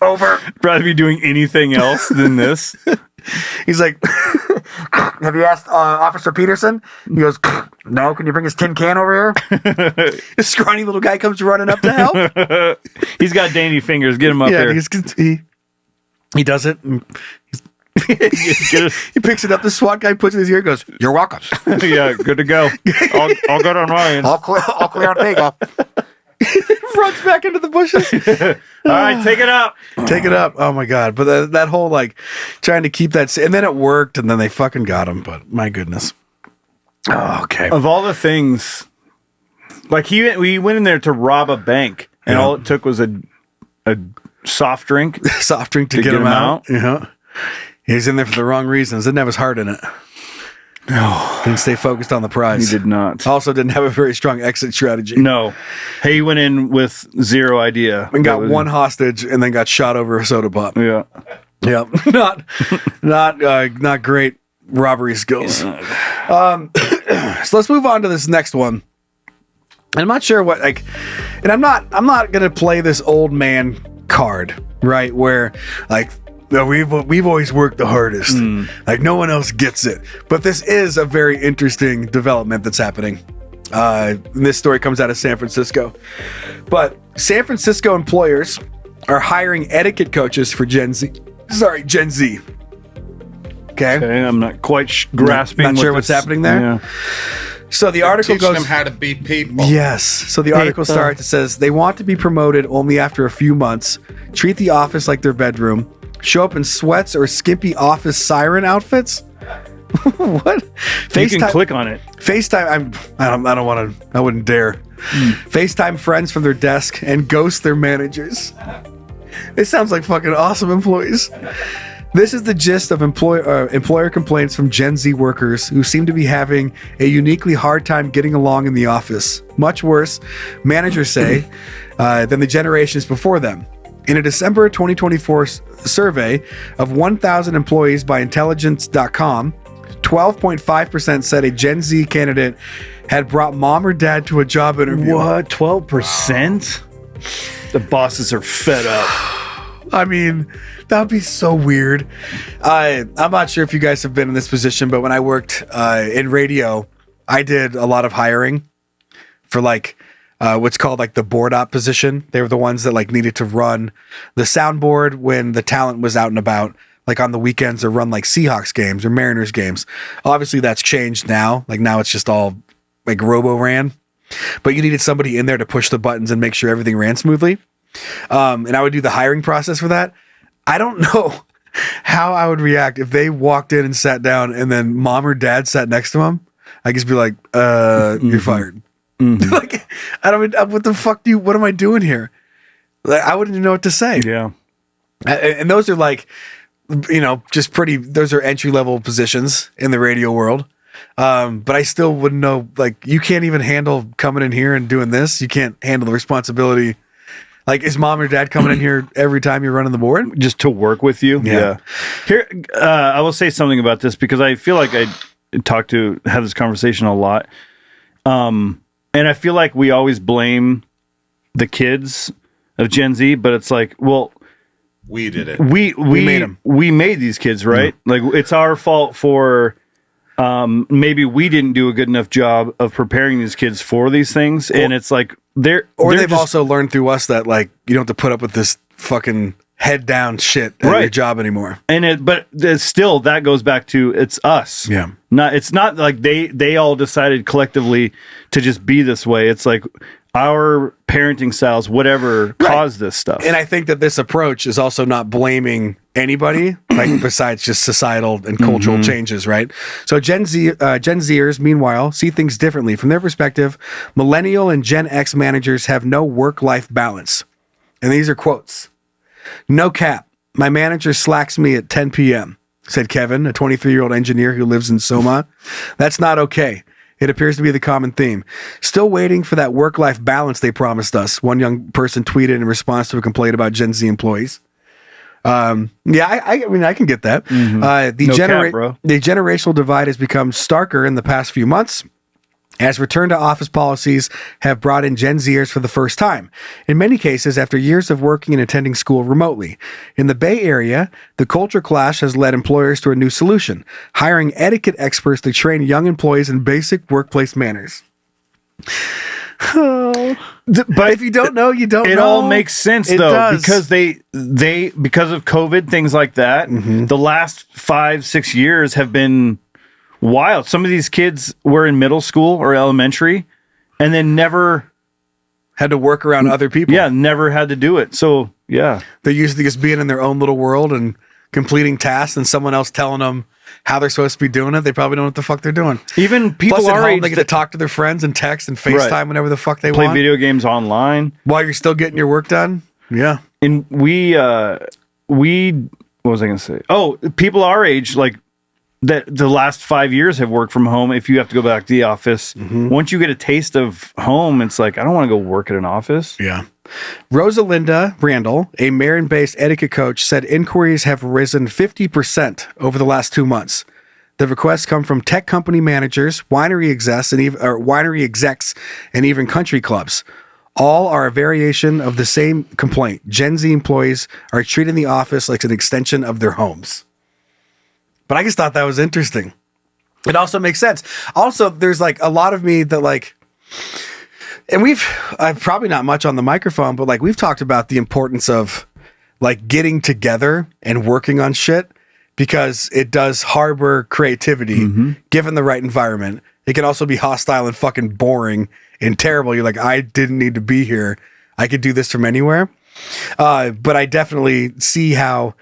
Over. Rather be doing anything else than this. He's like, have you asked Officer Peterson? He goes, no, can you bring his tin can over here? this scrawny little guy comes running up to help. He's got dainty fingers. Get him up there. He does it. And he picks it up. The SWAT guy puts it in his ear and goes, you're welcome. Yeah, good to go. I'll go on Ryan. All clear on Vega. Runs back into the bushes. All right, take it up. Take it up. Oh my God. But that whole like trying to keep that. And then it worked and then they fucking got him. But my goodness. Oh, okay. Of all the things, like we went in there to rob a bank and all it took was a soft drink. Soft drink to get him out. Yeah. He's in there for the wrong reasons. Didn't have his heart in it. No. Didn't stay focused on the prize. He did not. Also didn't have a very strong exit strategy. No. He went in with zero idea. And got one hostage and then got shot over a soda pop. Yeah. Yeah. Not great robbery skills. So let's move on to this next one. And I'm not sure what and I'm not gonna play this old man card, right? Where like we've always worked the hardest. Like no one else gets it. But this is a very interesting development that's happening. This story comes out of San Francisco. But San Francisco employers are hiring etiquette coaches for Gen Z. Okay, I'm not quite grasping. Not sure what's happening there. Yeah. So the article Teaching goes, them how to be people. yes. So the article starts. It says they want to be promoted only after a few months. Treat the office like their bedroom. Show up in sweats or skimpy office siren outfits. What? You can click on it. FaceTime. I don't want to. I wouldn't dare. FaceTime friends from their desk and ghost their managers. It sounds like fucking awesome employees. This is the gist of employer complaints from Gen Z workers who seem to be having a uniquely hard time getting along in the office. Much worse, managers say, than the generations before them. In a December 2024 survey of 1,000 employees by intelligence.com, 12.5% said a Gen Z candidate had brought mom or dad to a job interview. What? 12%? The bosses are fed up. I mean, that would be so weird. I'm not sure if you guys have been in this position, but when I worked in radio, I did a lot of hiring for like what's called like the board op position. They were the ones that like needed to run the soundboard when the talent was out and about, like on the weekends, or run like Seahawks games or Mariners games. Obviously, that's changed now. Like now it's just all like robo ran, but you needed somebody in there to push the buttons and make sure everything ran smoothly. And I would do the hiring process for that. I don't know how I would react if they walked in and sat down and then mom or dad sat next to them. I just be like, you're fired. Like, I don't mean, what the fuck what am I doing here? Like, I wouldn't even know what to say. Yeah. And those are like, just those are entry level positions in the radio world. But I still wouldn't know, like, you can't even handle coming in here and doing this. You can't handle the responsibility. Like, is mom or dad coming in here every time you're running the board? Just to work with you? Yeah. Here, I will say something about this because I feel like I have this conversation a lot. And I feel like we always blame the kids of Gen Z, but it's like, well, we did it. We made them. We made these kids, right? Like, it's our fault for maybe we didn't do a good enough job of preparing these kids for these things. And it's like, they've also learned through us that like you don't have to put up with this fucking head down shit at your job anymore. But still that goes back to it's us. Yeah. It's not like they all decided collectively to just be this way. It's like our parenting styles, whatever caused this stuff. And I think that this approach is also not blaming anybody, like besides just societal and cultural changes, right? So Gen Zers, meanwhile, see things differently. From their perspective, Millennial and Gen X managers have no work-life balance. And these are quotes. "No cap. My manager slacks me at 10 p.m., said Kevin, a 23-year-old engineer who lives in Soma. That's not okay. It appears to be the common theme. Still waiting for that work-life balance they promised us," one young person tweeted in response to a complaint about Gen Z employees. I mean, I can get that. The generational divide has become starker in the past few months, as return to office policies have brought in Gen Zers for the first time, in many cases after years of working and attending school remotely. In the Bay Area, the culture clash has led employers to a new solution: hiring etiquette experts to train young employees in basic workplace manners. But if you don't know, you don't know. It all makes sense though, because because of COVID, things like that, the last 5-6 years have been wild. Some of these kids were in middle school or elementary and then never had to work around other people. Yeah, never had to do it. So, yeah. They're used to just being in their own little world and completing tasks and someone else telling them how they're supposed to be doing it. They probably don't know what the fuck they're doing. Even people Plus, our at home, age they get to talk to their friends and text and FaceTime whenever the fuck they play want. Video games online. While you're still getting your work done. Yeah. And we what was I going to say? Oh, people our age, like, that the last 5 years have worked from home. If you have to go back to the office, once you get a taste of home, it's like, I don't want to go work at an office. Yeah. Rosalinda Randall, a Marin-based etiquette coach, said inquiries have risen 50% over the last 2 months. The requests come from tech company managers, winery execs, and even country clubs. All are a variation of the same complaint. Gen Z employees are treating the office like an extension of their homes. But I just thought that was interesting. It also makes sense. Also, there's like a lot of me that like, and I've probably not much on the microphone, but like we've talked about the importance of like getting together and working on shit, because it does harbor creativity given the right environment. It can also be hostile and fucking boring and terrible. You're like, I didn't need to be here. I could do this from anywhere. But I definitely see how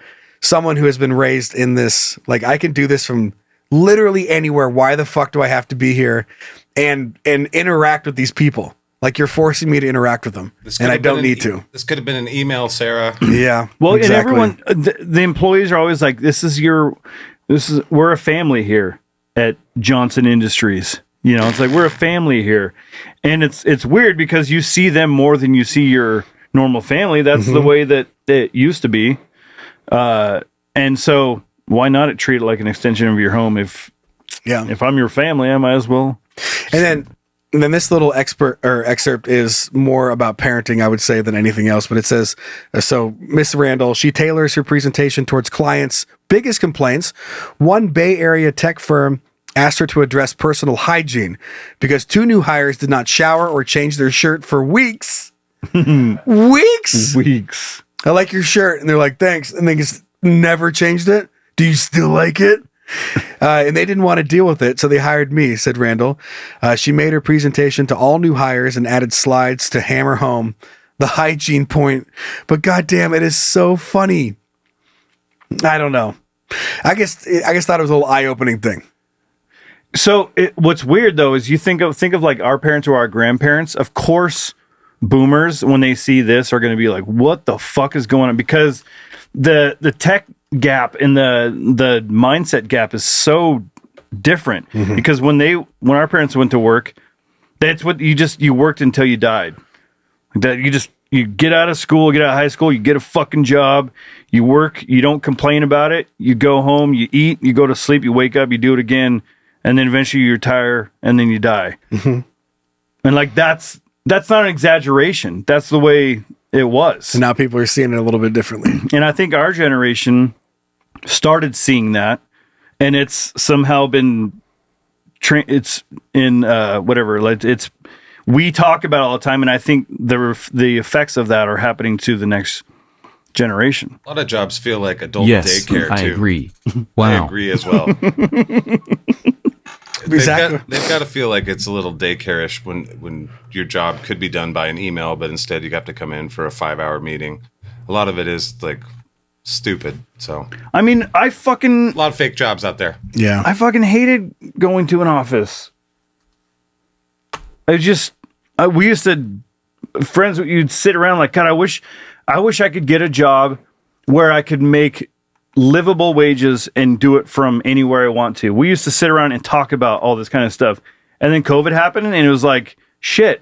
someone who has been raised in this, like, I can do this from literally anywhere. Why the fuck do I have to be here and interact with these people? Like you're forcing me to interact with them, This and could I have been don't need to. This could have been an email, Sarah. Yeah. Well, exactly. and everyone, the employees are always like, we're a family here at Johnson Industries. You know, it's like, we're a family here. And it's weird because you see them more than you see your normal family. That's the way that it used to be. And so why not treat it like an extension of your home? If I'm your family, I might as well. And then this little excerpt is more about parenting, I would say, than anything else. But it says, so Miss Randall, she tailors her presentation towards clients' biggest complaints. One Bay Area tech firm asked her to address personal hygiene because 2 new hires did not shower or change their shirt for weeks. Weeks. I like your shirt. And they're like, thanks. And they just never changed it. Do you still like it? And they didn't want to deal with it, so they hired me, said Randall. She made her presentation to all new hires and added slides to hammer home the hygiene point. But goddamn, it is so funny. I don't know. I guess thought it was a little eye-opening thing. So what's weird though is you think of like our parents or our grandparents. Of course, boomers when they see this are going to be like, "What the fuck is going on?" Because the tech gap and the mindset gap is so different. Because when our parents went to work, that's what you worked until you died. That you get out of school, get out of high school, you get a fucking job, you work, you don't complain about it, you go home, you eat, you go to sleep, you wake up, you do it again, and then eventually you retire and then you die. And like that's not an exaggeration. That's the way it was. So now people are seeing it a little bit differently. And I think our generation started seeing that, and it's somehow been it's in whatever, like we talk about it all the time, and I think the effects of that are happening to the next generation. A lot of jobs feel like adult Yes, daycare too. I agree. I Wow. agree as well. Exactly. They've got to feel like it's a little daycare-ish when your job could be done by an email, but instead you have to come in for a 5-hour meeting. A lot of it is like stupid. So I mean, a lot of fake jobs out there. Yeah. I fucking hated going to an office. We used to, friends, you'd sit around like, God, I wish I could get a job where I could make livable wages and do it from anywhere I want to. We used to sit around and talk about all this kind of stuff. And then COVID happened and it was like, shit,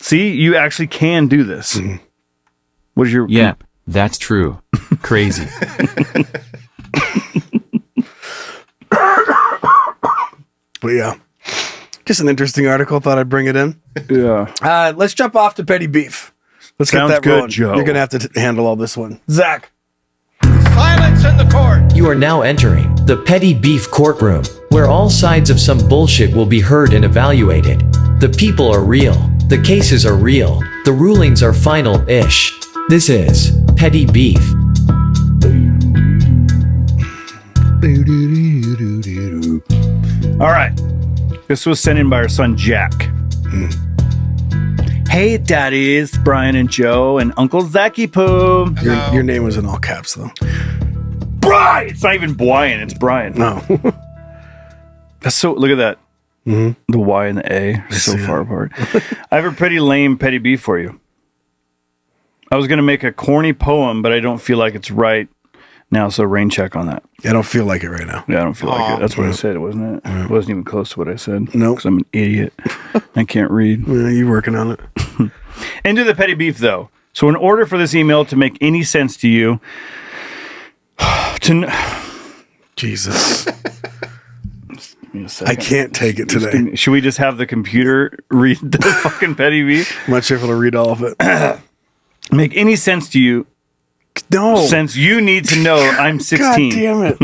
see, you actually can do this. What is your... Yeah, that's true. Crazy. But yeah, just an interesting article. Thought I'd bring it in. Yeah. Let's jump off to petty beef. Let's Sounds get that good, rolling. Joe. You're gonna have to handle all this one, Zach. Silence in the court. You are now entering the petty beef courtroom, where all sides of some bullshit will be heard and evaluated. The people are real. The cases are real. The rulings are final-ish. This is petty beef. All right. This was sent in by our son, Jack. Hey, daddies, Brian and Joe and Uncle Zacky Poo. Your name was in all caps, though. Brian! It's not even Brian, it's Brian. No. That's so, look at that. The Y and the A are so far apart. I have a pretty lame petty beef for you. I was going to make a corny poem, but I don't feel like it's right now, so rain check on that. I don't feel like it right now. Yeah, I don't feel like it. That's what I said, wasn't it? It wasn't even close to what I said. No. Because I'm an idiot. I can't read. Yeah, you're working on it. Into the petty beef, though. So in order for this email to make any sense to you, Jesus. I can't take it today. Should we just have the computer read the fucking petty beef? I'm not sure if it'll read all of it. Make any sense to you? No. Since you need to know I'm 16. God damn it.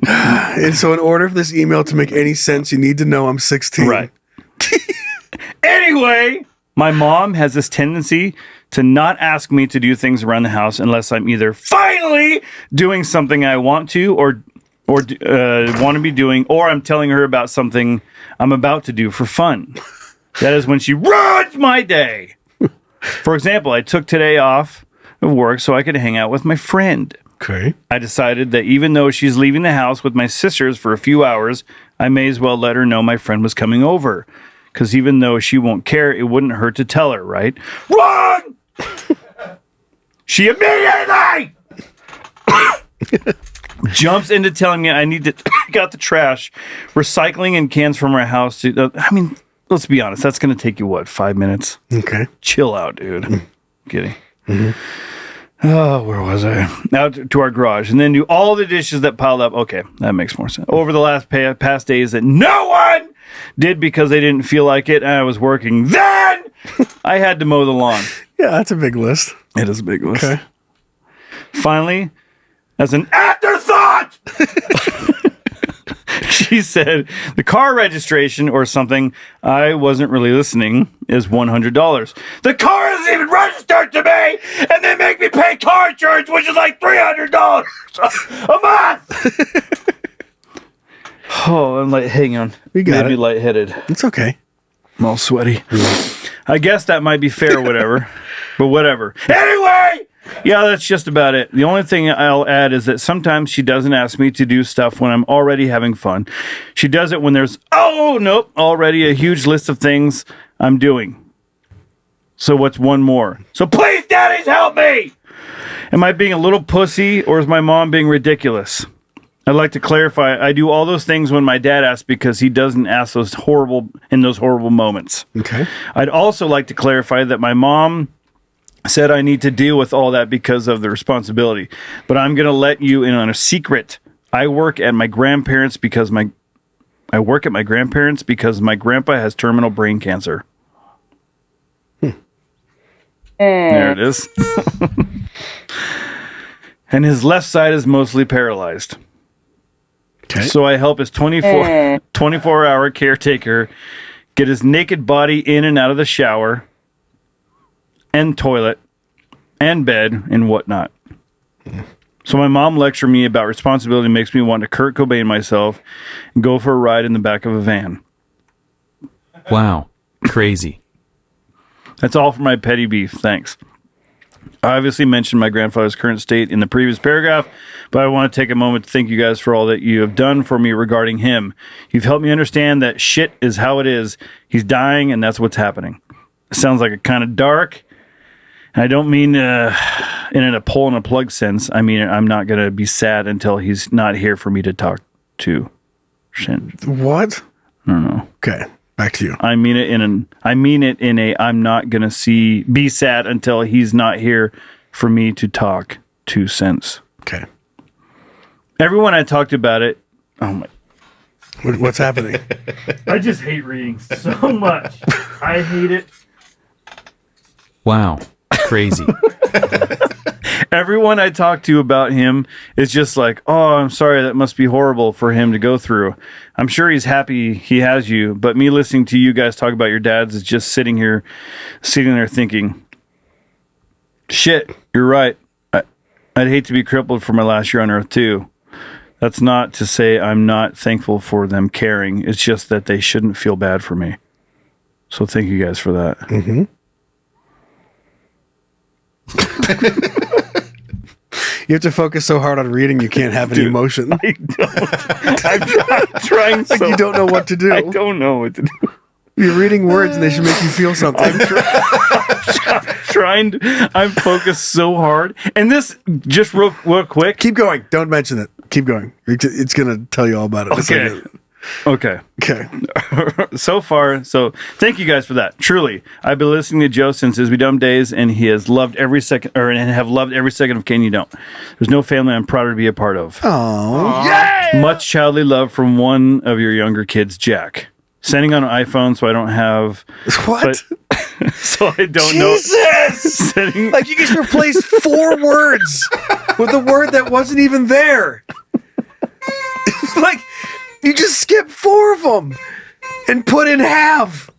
And so in order for this email to make any sense, you need to know I'm 16. Right. Anyway, my mom has this tendency to not ask me to do things around the house unless I'm either finally doing something I want to or want to be doing, or I'm telling her about something I'm about to do for fun. That is when she ruins my day. For example, I took today off of work so I could hang out with my friend. Okay. I decided that even though she's leaving the house with my sisters for a few hours, I may as well let her know my friend was coming over. Because even though she won't care, it wouldn't hurt to tell her, right? Wrong! She immediately jumps into telling me I need to take out the trash, recycling and cans from our house. I mean, let's be honest. That's going to take you, what, 5 minutes? Okay. Chill out, dude. Kidding. Oh, where was I? Out to our garage, and then do all the dishes that piled up. Okay, that makes more sense. Over the last past days that no one did because they didn't feel like it, and I was working. Then I had to mow the lawn. Yeah, that's a big list. It is a big list. Okay. Finally, as an afterthought, she said the car registration or something, I wasn't really listening, is $100. The car isn't even registered to me, and they make me pay car insurance, which is like $300 a month. Oh, I'm like, hang on. We got Maybe it. lightheaded. It's okay. I'm all sweaty. I guess that might be fair or whatever, but whatever. Anyway, yeah, that's just about it. The only thing I'll add is that sometimes she doesn't ask me to do stuff when I'm already having fun. She does it when there's, already a huge list of things I'm doing. So what's one more? So please, daddies, help me! Am I being a little pussy, or is my mom being ridiculous? I'd like to clarify, I do all those things when my dad asks because he doesn't ask those horrible moments. Okay. I'd also like to clarify that my mom said I need to deal with all that because of the responsibility. But I'm going to let you in on a secret. I work at my grandparents because my grandpa has terminal brain cancer. There it is. And his left side is mostly paralyzed. Okay. So I help his 24-hour caretaker get his naked body in and out of the shower and toilet and bed and whatnot. So my mom lectured me about responsibility makes me want to Kurt Cobain myself and go for a ride in the back of a van. Wow. Crazy. That's all for my petty beef. Thanks. I obviously mentioned my grandfather's current state in the previous paragraph, but I want to take a moment to thank you guys for all that you have done for me regarding him. You've helped me understand that shit is how it is. He's dying, and that's what's happening. It sounds like a kind of dark. I don't mean in a pull and a plug sense. I mean, I'm not going to be sad until he's not here for me to talk to. What? I don't know. Okay. Back to you. I mean it in a I'm not going to be sad until he's not here for me to talk to sense. Okay. Everyone I talked about it. Oh my. What's happening? I just hate reading so much. I hate it. Wow. Crazy. Everyone I talk to about him is just like, oh, I'm sorry, that must be horrible for him to go through. I'm sure he's happy he has you, but me listening to you guys talk about your dads is just sitting there thinking, shit, you're right. I'd hate to be crippled for my last year on Earth too. That's not to say I'm not thankful for them caring. It's just that they shouldn't feel bad for me. So thank you guys for that. Mm-hmm. You have to focus so hard on reading, you can't have any emotion. I don't. I'm trying like so you don't know what to do. I don't know what to do. You're reading words and they should make you feel something. I'm focused so hard. And this, just real quick. Keep going. Don't mention it. Keep going. It's going to tell you all about it. Okay. So far, thank you guys for that. Truly, I've been listening to Joe since his dumb days, and he has loved every second, and have loved every second of Can You Don't. There's no family I'm prouder to be a part of. Oh, yay! Much childly love from one of your younger kids, Jack. Sending on an iPhone, so I don't have what. So I don't Jesus! know. Like you just replaced 4 words with a word that wasn't even there. Like. You just skipped 4 of them and put in half,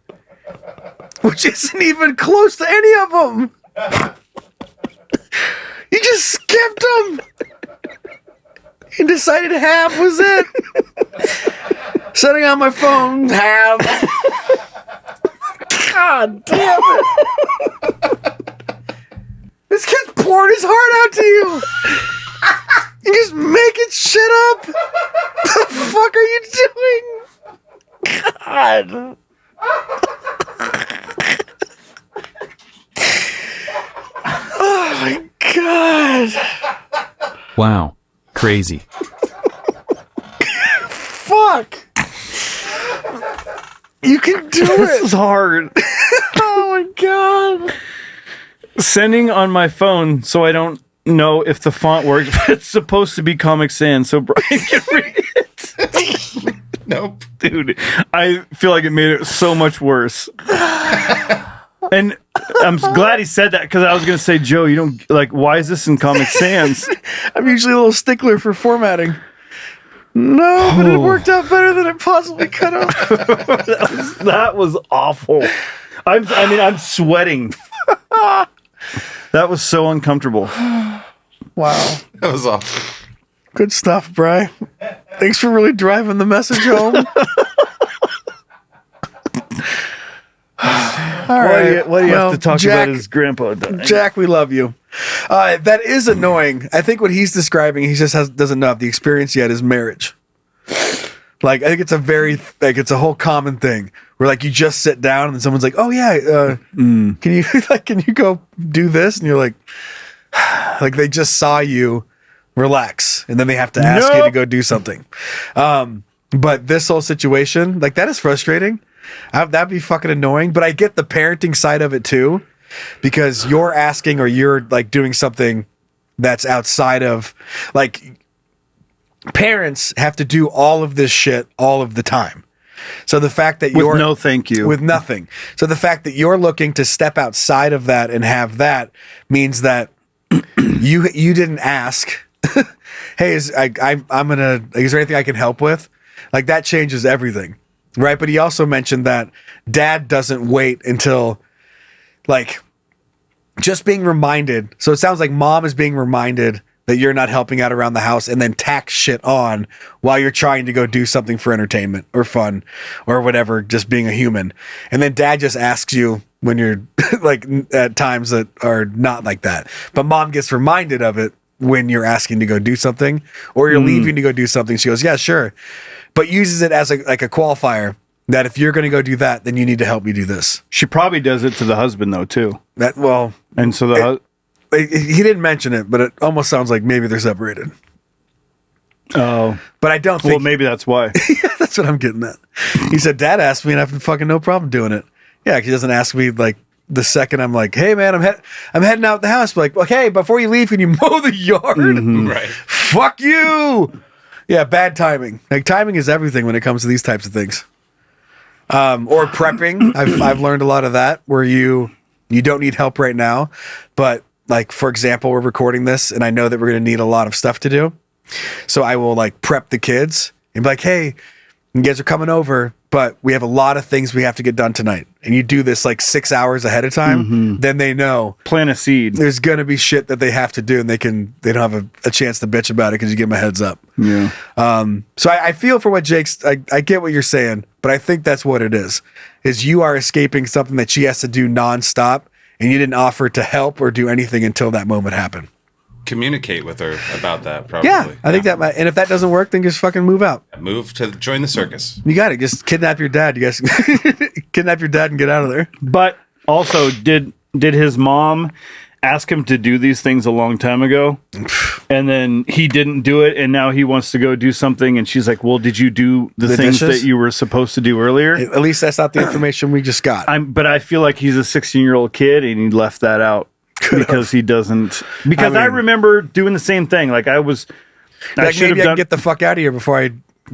which isn't even close to any of them. You just skipped them and decided half was it. Setting on my phone, half. God damn it. This kid's pouring his heart out to you. You just making shit up. The fuck are you doing? God. Wow. Crazy. Fuck. You can do This it. is hard. Oh my god. Sending on my phone so I don't know if the font works, but it's supposed to be Comic Sans, so Brian can read it. Nope. Dude, I feel like it made it so much worse. And I'm glad he said that, because I was going to say, Joe, you don't, like, why is this in Comic Sans? I'm usually a little stickler for formatting. No, but it worked out better than it possibly could have. That was awful. I'm sweating. That was so uncomfortable. Wow. That was awful. Good stuff, Bri. Thanks for really driving the message home. All right. What do you have to talk Jack, about his grandpa? Jack, we love you. That is annoying. I think what he's describing, he just doesn't know if the experience yet is marriage. Like, I think it's it's a whole common thing where, like, you just sit down and someone's like, "Oh yeah, can you go do this?" And you're like they just saw you relax, and then they have to ask you to go do something. But this whole situation, like, that is frustrating. That'd be fucking annoying. But I get the parenting side of it too, because you're asking or you're like doing something that's outside of, like, parents have to do all of this shit all of the time. So the fact that you're with no thank you, with nothing. So the fact that you're looking to step outside of that and have that means that you didn't ask, hey, is there anything I can help with? Like, that changes everything. Right. But he also mentioned that dad doesn't wait until, like, just being reminded. So it sounds like mom is being reminded that you're not helping out around the house, and then tack shit on while you're trying to go do something for entertainment or fun or whatever, just being a human. And then dad just asks you when you're like at times that are not like that. But mom gets reminded of it when you're asking to go do something or you're leaving to go do something. She goes, yeah, sure. But uses it as a qualifier that if you're going to go do that, then you need to help me do this. She probably does it to the husband though too. And so he didn't mention it, but it almost sounds like maybe they're separated. Oh, but I don't think. Well, maybe that's why. That's what I'm getting at. He said, "Dad asked me, and I have fucking no problem doing it." Yeah, he doesn't ask me like the second I'm like, "Hey man, I'm heading out the house." Like, okay, before you leave, can you mow the yard? Mm-hmm. Right. Fuck you. Yeah, bad timing. Like, timing is everything when it comes to these types of things. Or prepping. I've learned a lot of that where you don't need help right now, but like, for example, we're recording this and I know that we're going to need a lot of stuff to do. So I will like prep the kids and be like, hey, you guys are coming over, but we have a lot of things we have to get done tonight. And you do this like 6 hours ahead of time, then they know. Plant a seed. There's going to be shit that they have to do and they don't have a chance to bitch about it because you give them a heads up. Yeah. So I feel for what Jake's, I get what you're saying, but I think that's what it is you are escaping something that she has to do nonstop. And you didn't offer to help or do anything until that moment happened. Communicate with her about that, probably. Yeah, I think that might. And if that doesn't work, then just fucking move out. Move to join the circus. You got it. Just kidnap your dad. You guys kidnap your dad and get out of there. But also, did his mom ask him to do these things a long time ago? And then he didn't do it, and now he wants to go do something, and she's like, well, did you do the things dishes that you were supposed to do earlier? At least that's not the information we just got. But I feel like he's a 16-year-old kid, and he left that out because he doesn't. Because I remember doing the same thing. Like, I was. Like, maybe I can get the fuck out of here before I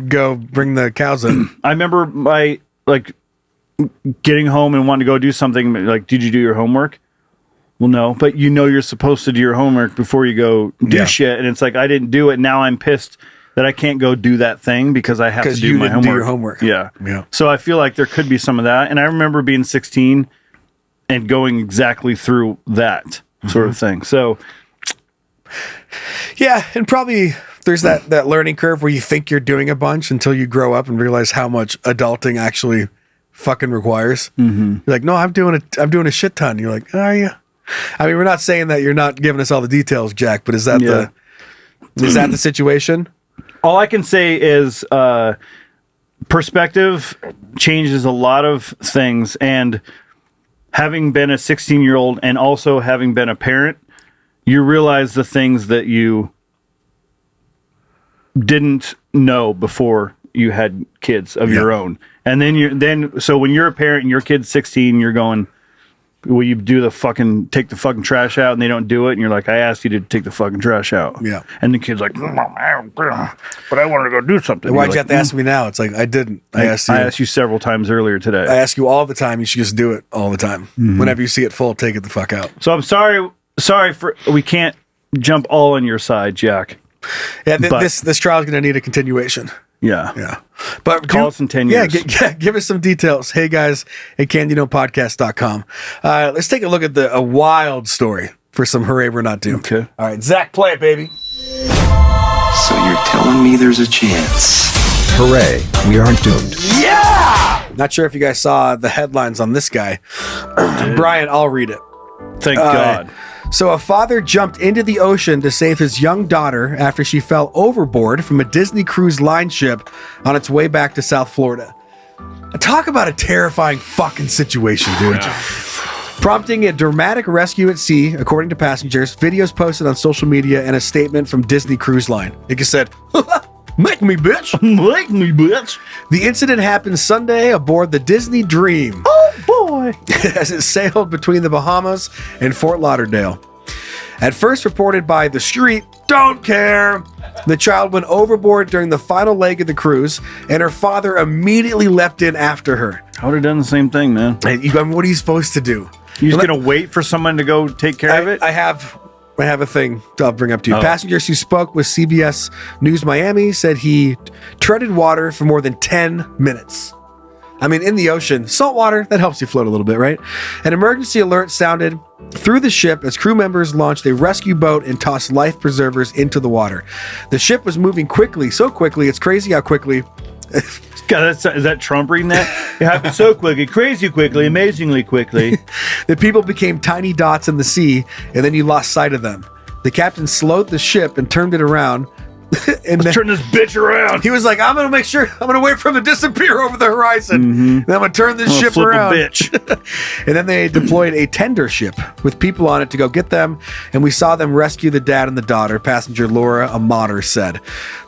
go bring the cows in. I remember getting home and wanting to go do something. Like, did you do your homework? Well, no, but you're supposed to do your homework before you go do shit. And it's like, I didn't do it. Now I'm pissed that I can't go do that thing because I have to do my homework. Do your homework. Yeah. So I feel like there could be some of that. And I remember being 16 and going exactly through that sort of thing. So. Yeah. And probably there's that learning curve where you think you're doing a bunch until you grow up and realize how much adulting actually fucking requires. You're like, no, I'm doing a shit ton. You're like, are you? I mean, we're not saying that you're not giving us all the details, Jack, but is that the situation? All I can say is perspective changes a lot of things. And having been a 16-year-old and also having been a parent, you realize the things that you didn't know before you had kids of your own. And then so when you're a parent and your kid's 16, you're going, will you take the fucking trash out? And they don't do it. And you're like, I asked you to take the fucking trash out. Yeah. And the kid's like, but I wanted to go do something. Why'd you have to ask me now? It's like, I didn't. I asked you several times earlier today. I ask you all the time. You should just do it all the time. Whenever you see it full, take it the fuck out. So I'm sorry we can't jump all on your side, Jack. Yeah, this trial is going to need a continuation. Yeah. But call us in 10 years. Give us some details. Hey guys at CandyNoPodcast.com. Let's take a look at a wild story for some Hooray We're Not Doomed. Okay. All right, Zach, play it, baby. So you're telling me there's a chance? Hooray, we aren't doomed. Yeah! Not sure if you guys saw the headlines on this guy. Brian, I'll read it. Thank God. So a father jumped into the ocean to save his young daughter after she fell overboard from a Disney Cruise Line ship on its way back to South Florida. Talk about a terrifying fucking situation, dude. Prompting a dramatic rescue at sea, according to passengers, videos posted on social media, and a statement from Disney Cruise Line. It just said, "Make me, bitch. Make me, bitch." The incident happened Sunday aboard the Disney Dream. Oh, boy. As it sailed between the Bahamas and Fort Lauderdale. At first reported by The Street, don't care. The child went overboard during the final leg of the cruise, and her father immediately leapt in after her. I would have done the same thing, man. What are you supposed to do? You're just going to wait for someone to go take care of it? I have a thing I'll bring up to you. Passengers who spoke with CBS News Miami said he treaded water for more than 10 minutes. I mean, in the ocean, salt water, that helps you float a little bit, right? An emergency alert sounded through the ship as crew members launched a rescue boat and tossed life preservers into the water. The ship was moving quickly, so quickly, it's crazy how quickly. God, is that Trump reading that? It happened so quickly, crazy quickly, amazingly quickly. The people became tiny dots in the sea, and then you lost sight of them. The captain slowed the ship and turned it around. And turn this bitch around. He was like, I'm going to wait for him to disappear over the horizon. And I'm going to turn this ship around. Bitch. And then they deployed a tender ship with people on it to go get them. And we saw them rescue the dad and the daughter, passenger Laura Amater said.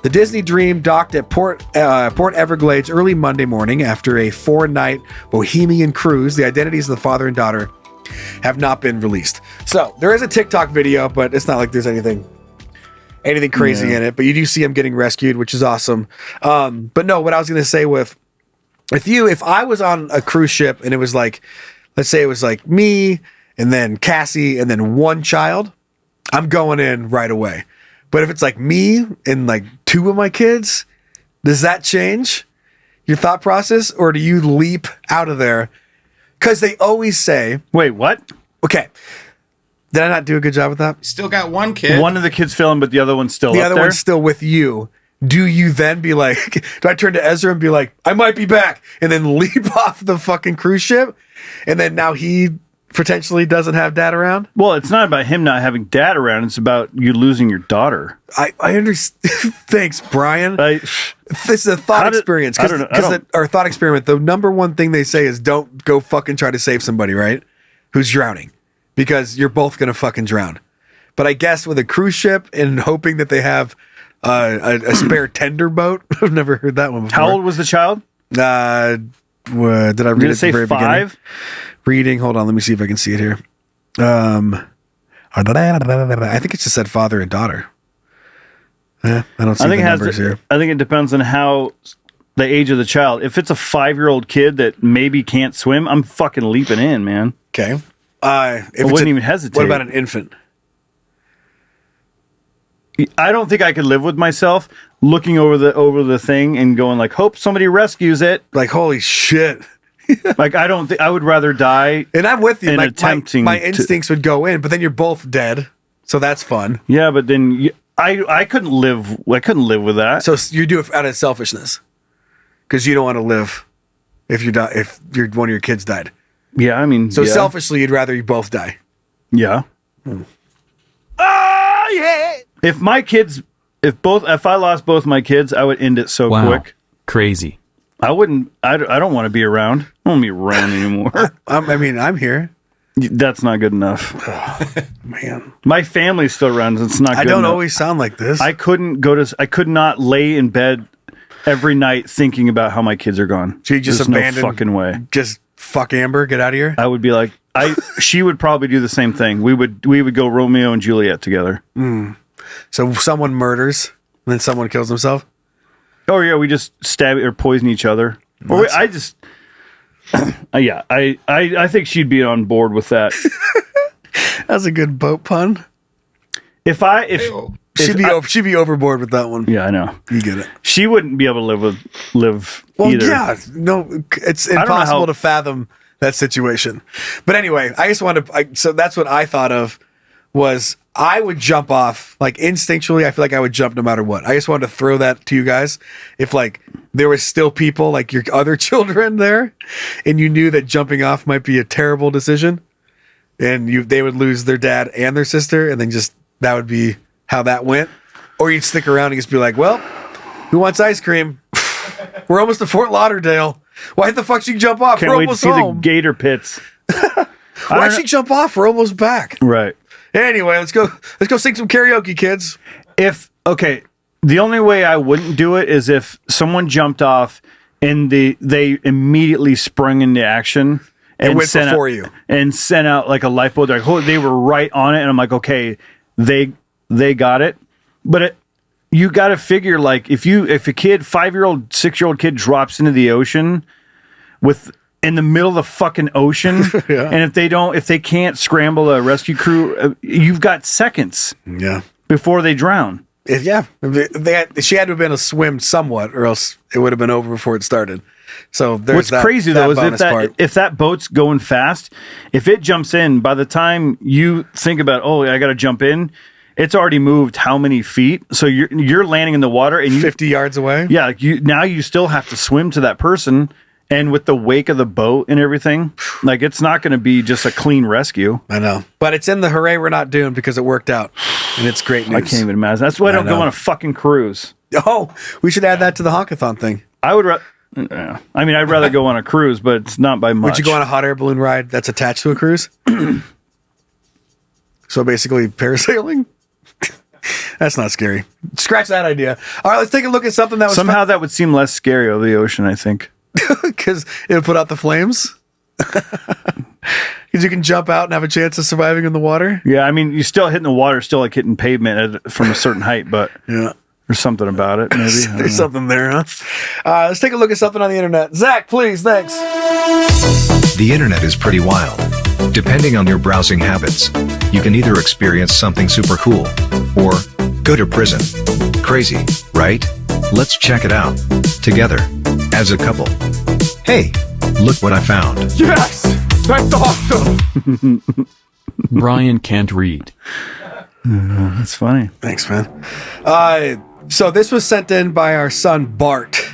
The Disney Dream docked at Port Everglades early Monday morning after a 4-night Bohemian cruise. The identities of the father and daughter have not been released. So there is a TikTok video, but it's not like there's anything crazy in it, but you do see him getting rescued, which is awesome. But no, what I was going to say if I was on a cruise ship and it was like, let's say it was like me and then Cassie and then one child, I'm going in right away. But if it's like me and like 2 of my kids, does that change your thought process, or do you leap out of there? Because they always say, wait, what? Okay. Did I not do a good job with that? Still got one kid. One of the kids failing, but the other one's still the up other there? One's still with you. Do you then be like, do I turn to Ezra and be like, I might be back, and then leap off the fucking cruise ship? And then now he potentially doesn't have dad around? Well, it's not about him not having dad around. It's about you losing your daughter. I understand. Thanks, Brian. This is a thought experience. Our thought experiment, the number one thing they say is don't go fucking try to save somebody, right? Who's drowning. Because you're both going to fucking drown. But I guess with a cruise ship and hoping that they have a spare tender boat. I've never heard that one before. How old was the child? Did I read it at the very 5? beginning? Reading. Hold on. Let me see if I can see it here. I think it just said father and daughter. I don't see the numbers here. I think it depends on how the age of the child. If it's a 5-year-old kid that maybe can't swim, I'm fucking leaping in, man. Okay. I wouldn't even hesitate. What about an infant? I don't think I could live with myself looking over the thing and going like, hope somebody rescues it. Like, holy shit. Like, I don't think I would rather die. And I'm with you. Like, my instincts would go in, but then you're both dead. So that's fun. Yeah, but then I couldn't live. I couldn't live with that. So you do it out of selfishness because you don't want to live if one of your kids died. Yeah, I mean, so selfishly, you'd rather you both die. Yeah. Oh yeah. If I lost both my kids, I would end it so quick. Crazy. I wouldn't. I don't want to be around. I don't want to be around anymore. I'm here. That's not good enough. Man, my family still runs. It's not. I good don't enough. always sound like this. I could not lay in bed every night thinking about how my kids are gone. So you just There's abandon. no fucking way. Just fuck Amber. Get out of here. I would be like, she would probably do the same thing. We would go Romeo and Juliet together. So someone murders, and then someone kills himself. Oh yeah, we just stab or poison each other. Or I just, yeah, I think she'd be on board with that. That's a good boat pun. If she'd be overboard with that one. Yeah, I know. You get it. She wouldn't be able to live Well, either. yeah, no, it's impossible to fathom that situation. But anyway, I just wanted to. So that's what I thought of was I would jump off like instinctually. I feel like I would jump no matter what. I just wanted to throw that to you guys. If like there was still people like your other children there, and you knew that jumping off might be a terrible decision, and they would lose their dad and their sister, and then just that would be how that went. Or you'd stick around and just be like, well, who wants ice cream? We're almost to Fort Lauderdale. Why the fuck she jump off? Can't We're wait to almost see home. the gator pits. Why'd she jump off? We're almost back. Right. Anyway, let's go sing some karaoke, kids. The only way I wouldn't do it is if someone jumped off and they immediately sprung into action and went before you and sent out like a light bulb. Like, they were right on it, and I'm like, okay, they got it. But you got to figure like if a kid, 5-year-old, 6-year-old kid drops into the ocean in the middle of the fucking ocean, Yeah. and if they can't scramble a rescue crew, you've got seconds. Yeah. Before they drown. She had to have been able to swim somewhat, or else it would have been over before it started. So there's What's crazy though is part. if that boat's going fast, if it jumps in, by the time you think about, oh, I got to jump in, it's already moved how many feet? So you're landing in the water and 50 yards away. Yeah, now you still have to swim to that person, and with the wake of the boat and everything, like it's not going to be just a clean rescue. I know, but it's in the hooray we're not doomed because it worked out, and it's great news. I can't even imagine. That's why I don't go on a fucking cruise. Oh, we should add that to the honkathon thing. I would. I'd rather go on a cruise, but it's not by much. Would you go on a hot air balloon ride that's attached to a cruise? So basically, parasailing. That's not scary. Scratch that idea. All right, let's take a look at something that was that would seem less scary over the ocean, I think. Because it would put out the flames. Because you can jump out and have a chance of surviving in the water. Yeah, I mean, you still hitting the water, still like hitting pavement from a certain height, but yeah, there's something about it. Maybe there's something there, huh? Let's take a look at something on the internet. Zach, please, thanks. The internet is pretty wild. Depending on your browsing habits, you can either experience something super cool or go to prison. Crazy, right? Let's check it out together as a couple. Hey, look what I found. Yes, that's awesome. Brian can't read. That's funny. Thanks, man. So this was sent in by our son Bart.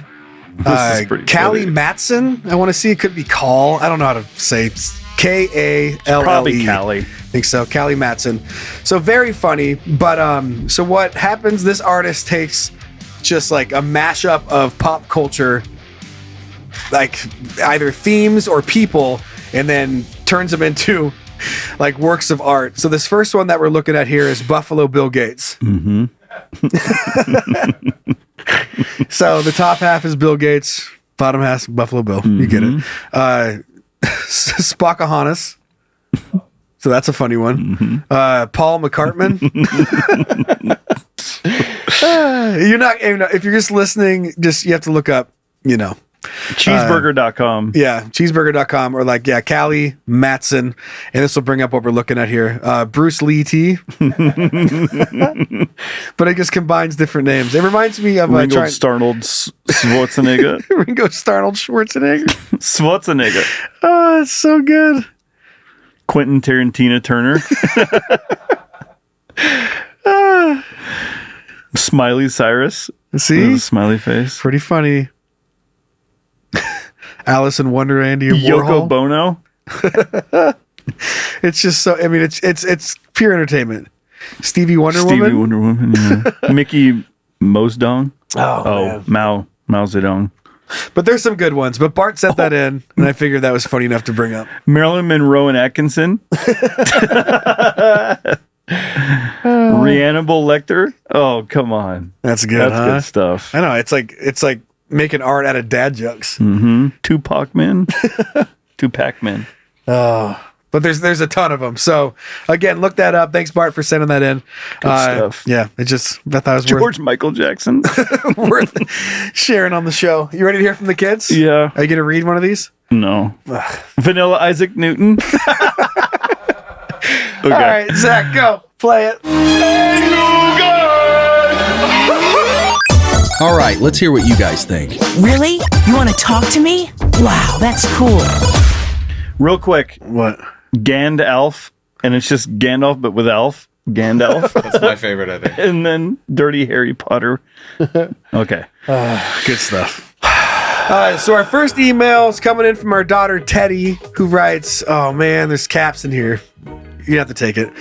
This is pretty Callie funny. Matson. I want to see. It could be Call. I don't know how to say. K-A-L-L-E. Probably Callie. I think so. Callie Matson. So very funny. But so what happens? This artist takes just like a mashup of pop culture, like either themes or people, and then turns them into like works of art. So this first one that we're looking at here is Buffalo Bill Gates. Mm-hmm. So the top half is Bill Gates, bottom half Buffalo Bill. You get it. Spockahannes. So that's a funny one. Paul McCartman. You're not, if you're just listening, you have to look up, Cheeseburger.com. Yeah, cheeseburger.com, or Callie Matson, and this will bring up what we're looking at here. Bruce Lee T. But it just combines different names. It reminds me of Ringo Starnold Schwarzenegger. Ringo Starnold Schwarzenegger. Schwarzenegger. Oh, it's so good. Quentin Tarantino Turner. Smiley Cyrus. See? Smiley face. Pretty funny. Alice in Wonderland. Yoko Bono. It's just so. I mean, it's pure entertainment. Stevie Wonder Woman. Yeah. Mickey Mosdong. Oh, Mao Zedong. But there's some good ones. But Bart sent that in, and I figured that was funny enough to bring up. Marilyn Monroe and Atkinson. Rhiannibal Lecter. Oh, come on. That's good. That's good stuff. I know. It's like making art out of dad jokes. Tupac men. Tupac men. Oh. But there's a ton of them. So again, look that up. Thanks, Bart, for sending that in. Good stuff. Yeah, I thought it was George Michael Jackson. worth sharing on the show. You ready to hear from the kids? Yeah. Are you gonna read one of these? No. Vanilla Isaac Newton. All right, Zach, go play it. All right, let's hear what you guys think. Really? You want to talk to me? Wow, that's cool. Real quick. What? Gandalf, and it's just Gandalf, but with Elf. Gandalf. That's my favorite, I think. And then Dirty Harry Potter. Okay. Good stuff. So our first email is coming in from our daughter, Teddy, who writes, oh, man, there's caps in here. You have to take it.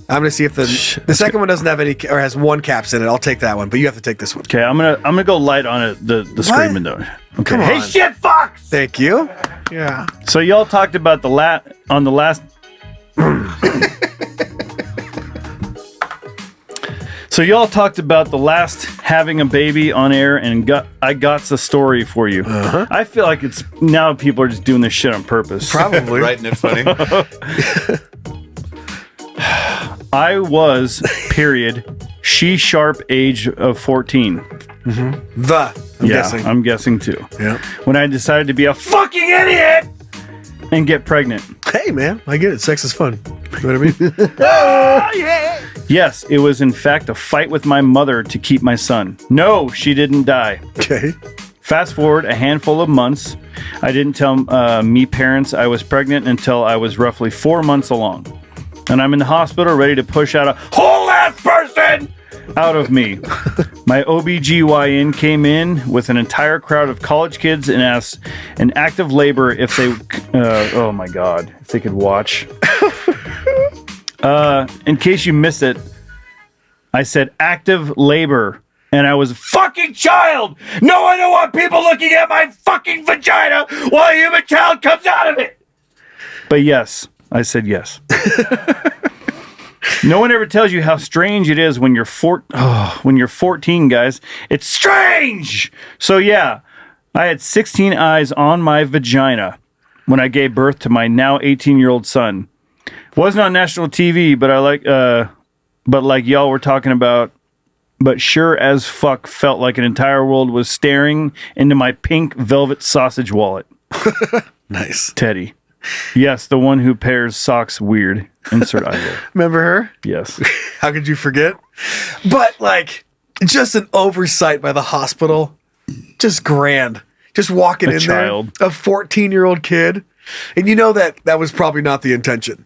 I'm going to see if the second one doesn't have any or has one caps in it. I'll take that one, but you have to take this one. Okay, I'm gonna go light on it. The screaming though. Okay. Come on. Hey, shit, fucks! Thank you. Yeah. So y'all talked about the last. So y'all talked about the last having a baby on air, and I got the story for you. I feel like it's now people are just doing this shit on purpose. Probably. Writing it funny. I was, she sharp age of 14. I'm guessing. I'm guessing too. Yeah. When I decided to be a fucking idiot and get pregnant. Hey, man, I get it. Sex is fun. You know what I mean? Oh, yeah. Yes, it was in fact a fight with my mother to keep my son. No, she didn't die. Okay. Fast forward a handful of months. I didn't tell me parents I was pregnant until I was roughly 4 months along. And I'm in the hospital ready to push out a whole ass person out of me. My OBGYN came in with an entire crowd of college kids and asked an active labor if they, oh my God, if they could watch. In case you missed it, I said active labor. And I was a fucking child. No, I don't want people looking at my fucking vagina while a human child comes out of it. But yes, I said yes. No one ever tells you how strange it is when you're 14, guys. It's strange. So yeah, I had 16 eyes on my vagina when I gave birth to my now 18-year-old son. Wasn't on national TV, but but like y'all were talking about. But sure as fuck felt like an entire world was staring into my pink velvet sausage wallet. Nice. Teddy. Yes, the one who pairs socks weird. Insert eyeball. Remember her? Yes. How could you forget? But like, just an oversight by the hospital. Just grand. Just walking in child. there. A 14-year-old kid. And you know that was probably not the intention.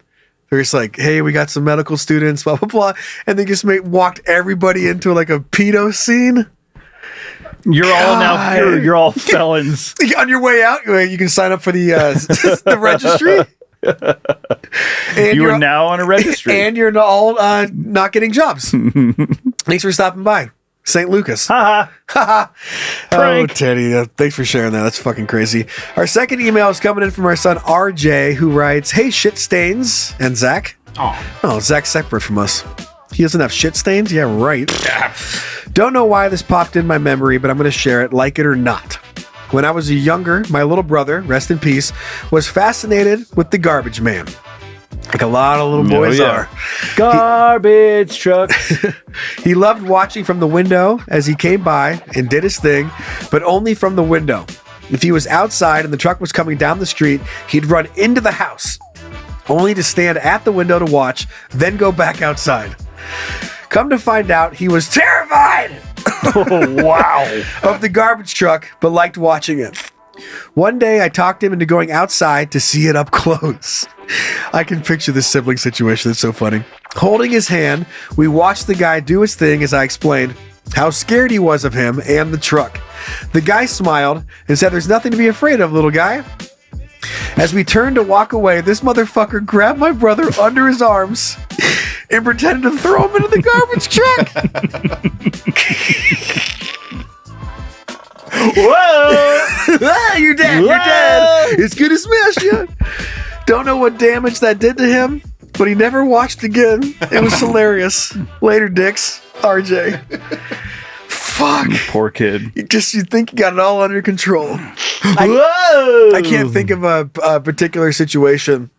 They're just like, hey, we got some medical students, blah, blah, blah. And they just walked everybody into like a pedo scene. You're all felons. On your way out, you can sign up for the the registry. And you are now on a registry. And you're all not getting jobs. Thanks for stopping by. St. Lucas. Ha ha. Oh, Teddy, thanks for sharing that. That's fucking crazy. Our second email is coming in from our son, RJ, who writes, hey, shit stains. And Zach. Oh, Zach's separate from us. He doesn't have shit stains? Yeah, right. Don't know why this popped in my memory, but I'm going to share it, like it or not. When I was younger, my little brother, rest in peace, was fascinated with the garbage man. Like a lot of little boys are. Garbage truck. He loved watching from the window as he came by and did his thing, but only from the window. If he was outside and the truck was coming down the street, he'd run into the house, only to stand at the window to watch, then go back outside. Come to find out, he was terrified of the garbage truck, but liked watching it. One day, I talked him into going outside to see it up close. I can picture this sibling situation. It's so funny. Holding his hand, we watched the guy do his thing as I explained how scared he was of him and the truck. The guy smiled and said, there's nothing to be afraid of, little guy. As we turned to walk away, this motherfucker grabbed my brother under his arms and pretended to throw him into the garbage truck. Ah, you're dead. You're dead. It's gonna smash you. Don't know what damage that did to him, but he never watched again. It was hilarious. Later, dicks. RJ. Fuck. Poor kid. You think you got it all under control. I can't think of a particular situation,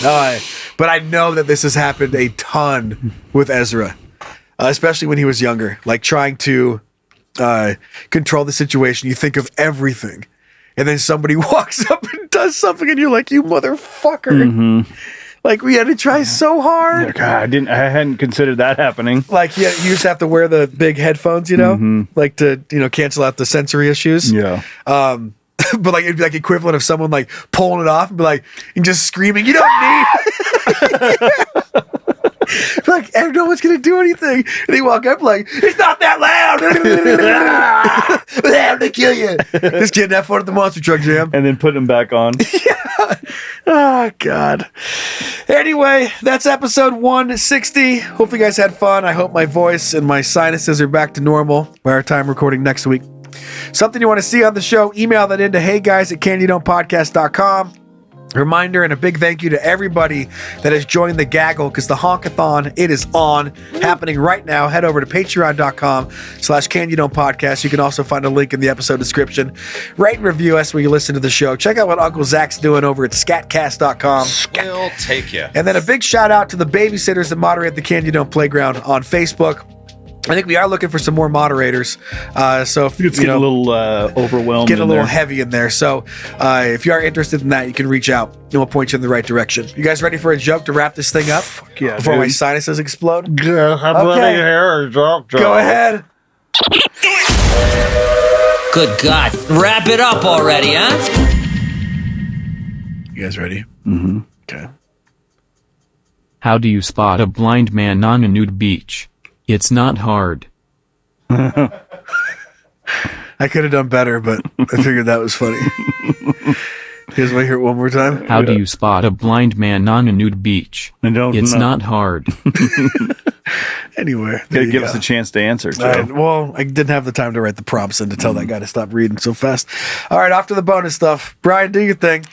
but I know that this has happened a ton with Ezra, especially when he was younger. Like trying to control the situation. You think of everything, and then somebody walks up and does something, and you're like, "You motherfucker!" Mm-hmm. Like we had to try so hard. God, I hadn't considered that happening. Like you just have to wear the big headphones, like to cancel out the sensory issues. Yeah. But like it'd be like equivalent of someone like pulling it off and be like and just screaming, "You don't need." Like no one's gonna do anything, and they walk up like, "It's not that loud." I'm gonna kill you. Just getting that phone at the monster truck jam, and then putting them back on. Yeah. Oh God. Anyway, that's episode 160. Hope you guys had fun. I hope my voice and my sinuses are back to normal by our time recording next week. Something you want to see on the show, email that into heyguys@canyondonepodcast.com. Reminder and a big thank you to everybody that has joined the gaggle, because the honkathon, it is on, happening right now. Head over to patreon.com/canyondonepodcast. You can also find a link in the episode description. Rate and review us when you listen to the show. Check out what Uncle Zach's doing over at scatcast.com. We'll take you. And then a big shout out to the babysitters that moderate the Canyon Dome Playground on Facebook. I think we are looking for some more moderators. So if it's getting a little overwhelmed, getting a little heavy in there. So if you are interested in that, you can reach out and we'll point you in the right direction. You guys ready for a joke to wrap this thing up? Fuck yeah, before dude. my sinuses explode? Yeah, I'm ready to hear a joke. Go ahead. Good God. Wrap it up already, huh? You guys ready? Mm-hmm. Okay. How do you spot a blind man on a nude beach? It's not hard. I could have done better, but I figured that was funny. You guys want to hear it one more time? How do you spot a blind man on a nude beach? It's not hard. Anyway, gotta give us a chance to answer. Well, I didn't have the time to write the prompts and to tell that guy to stop reading so fast. All right, off to the bonus stuff. Brian, do your thing.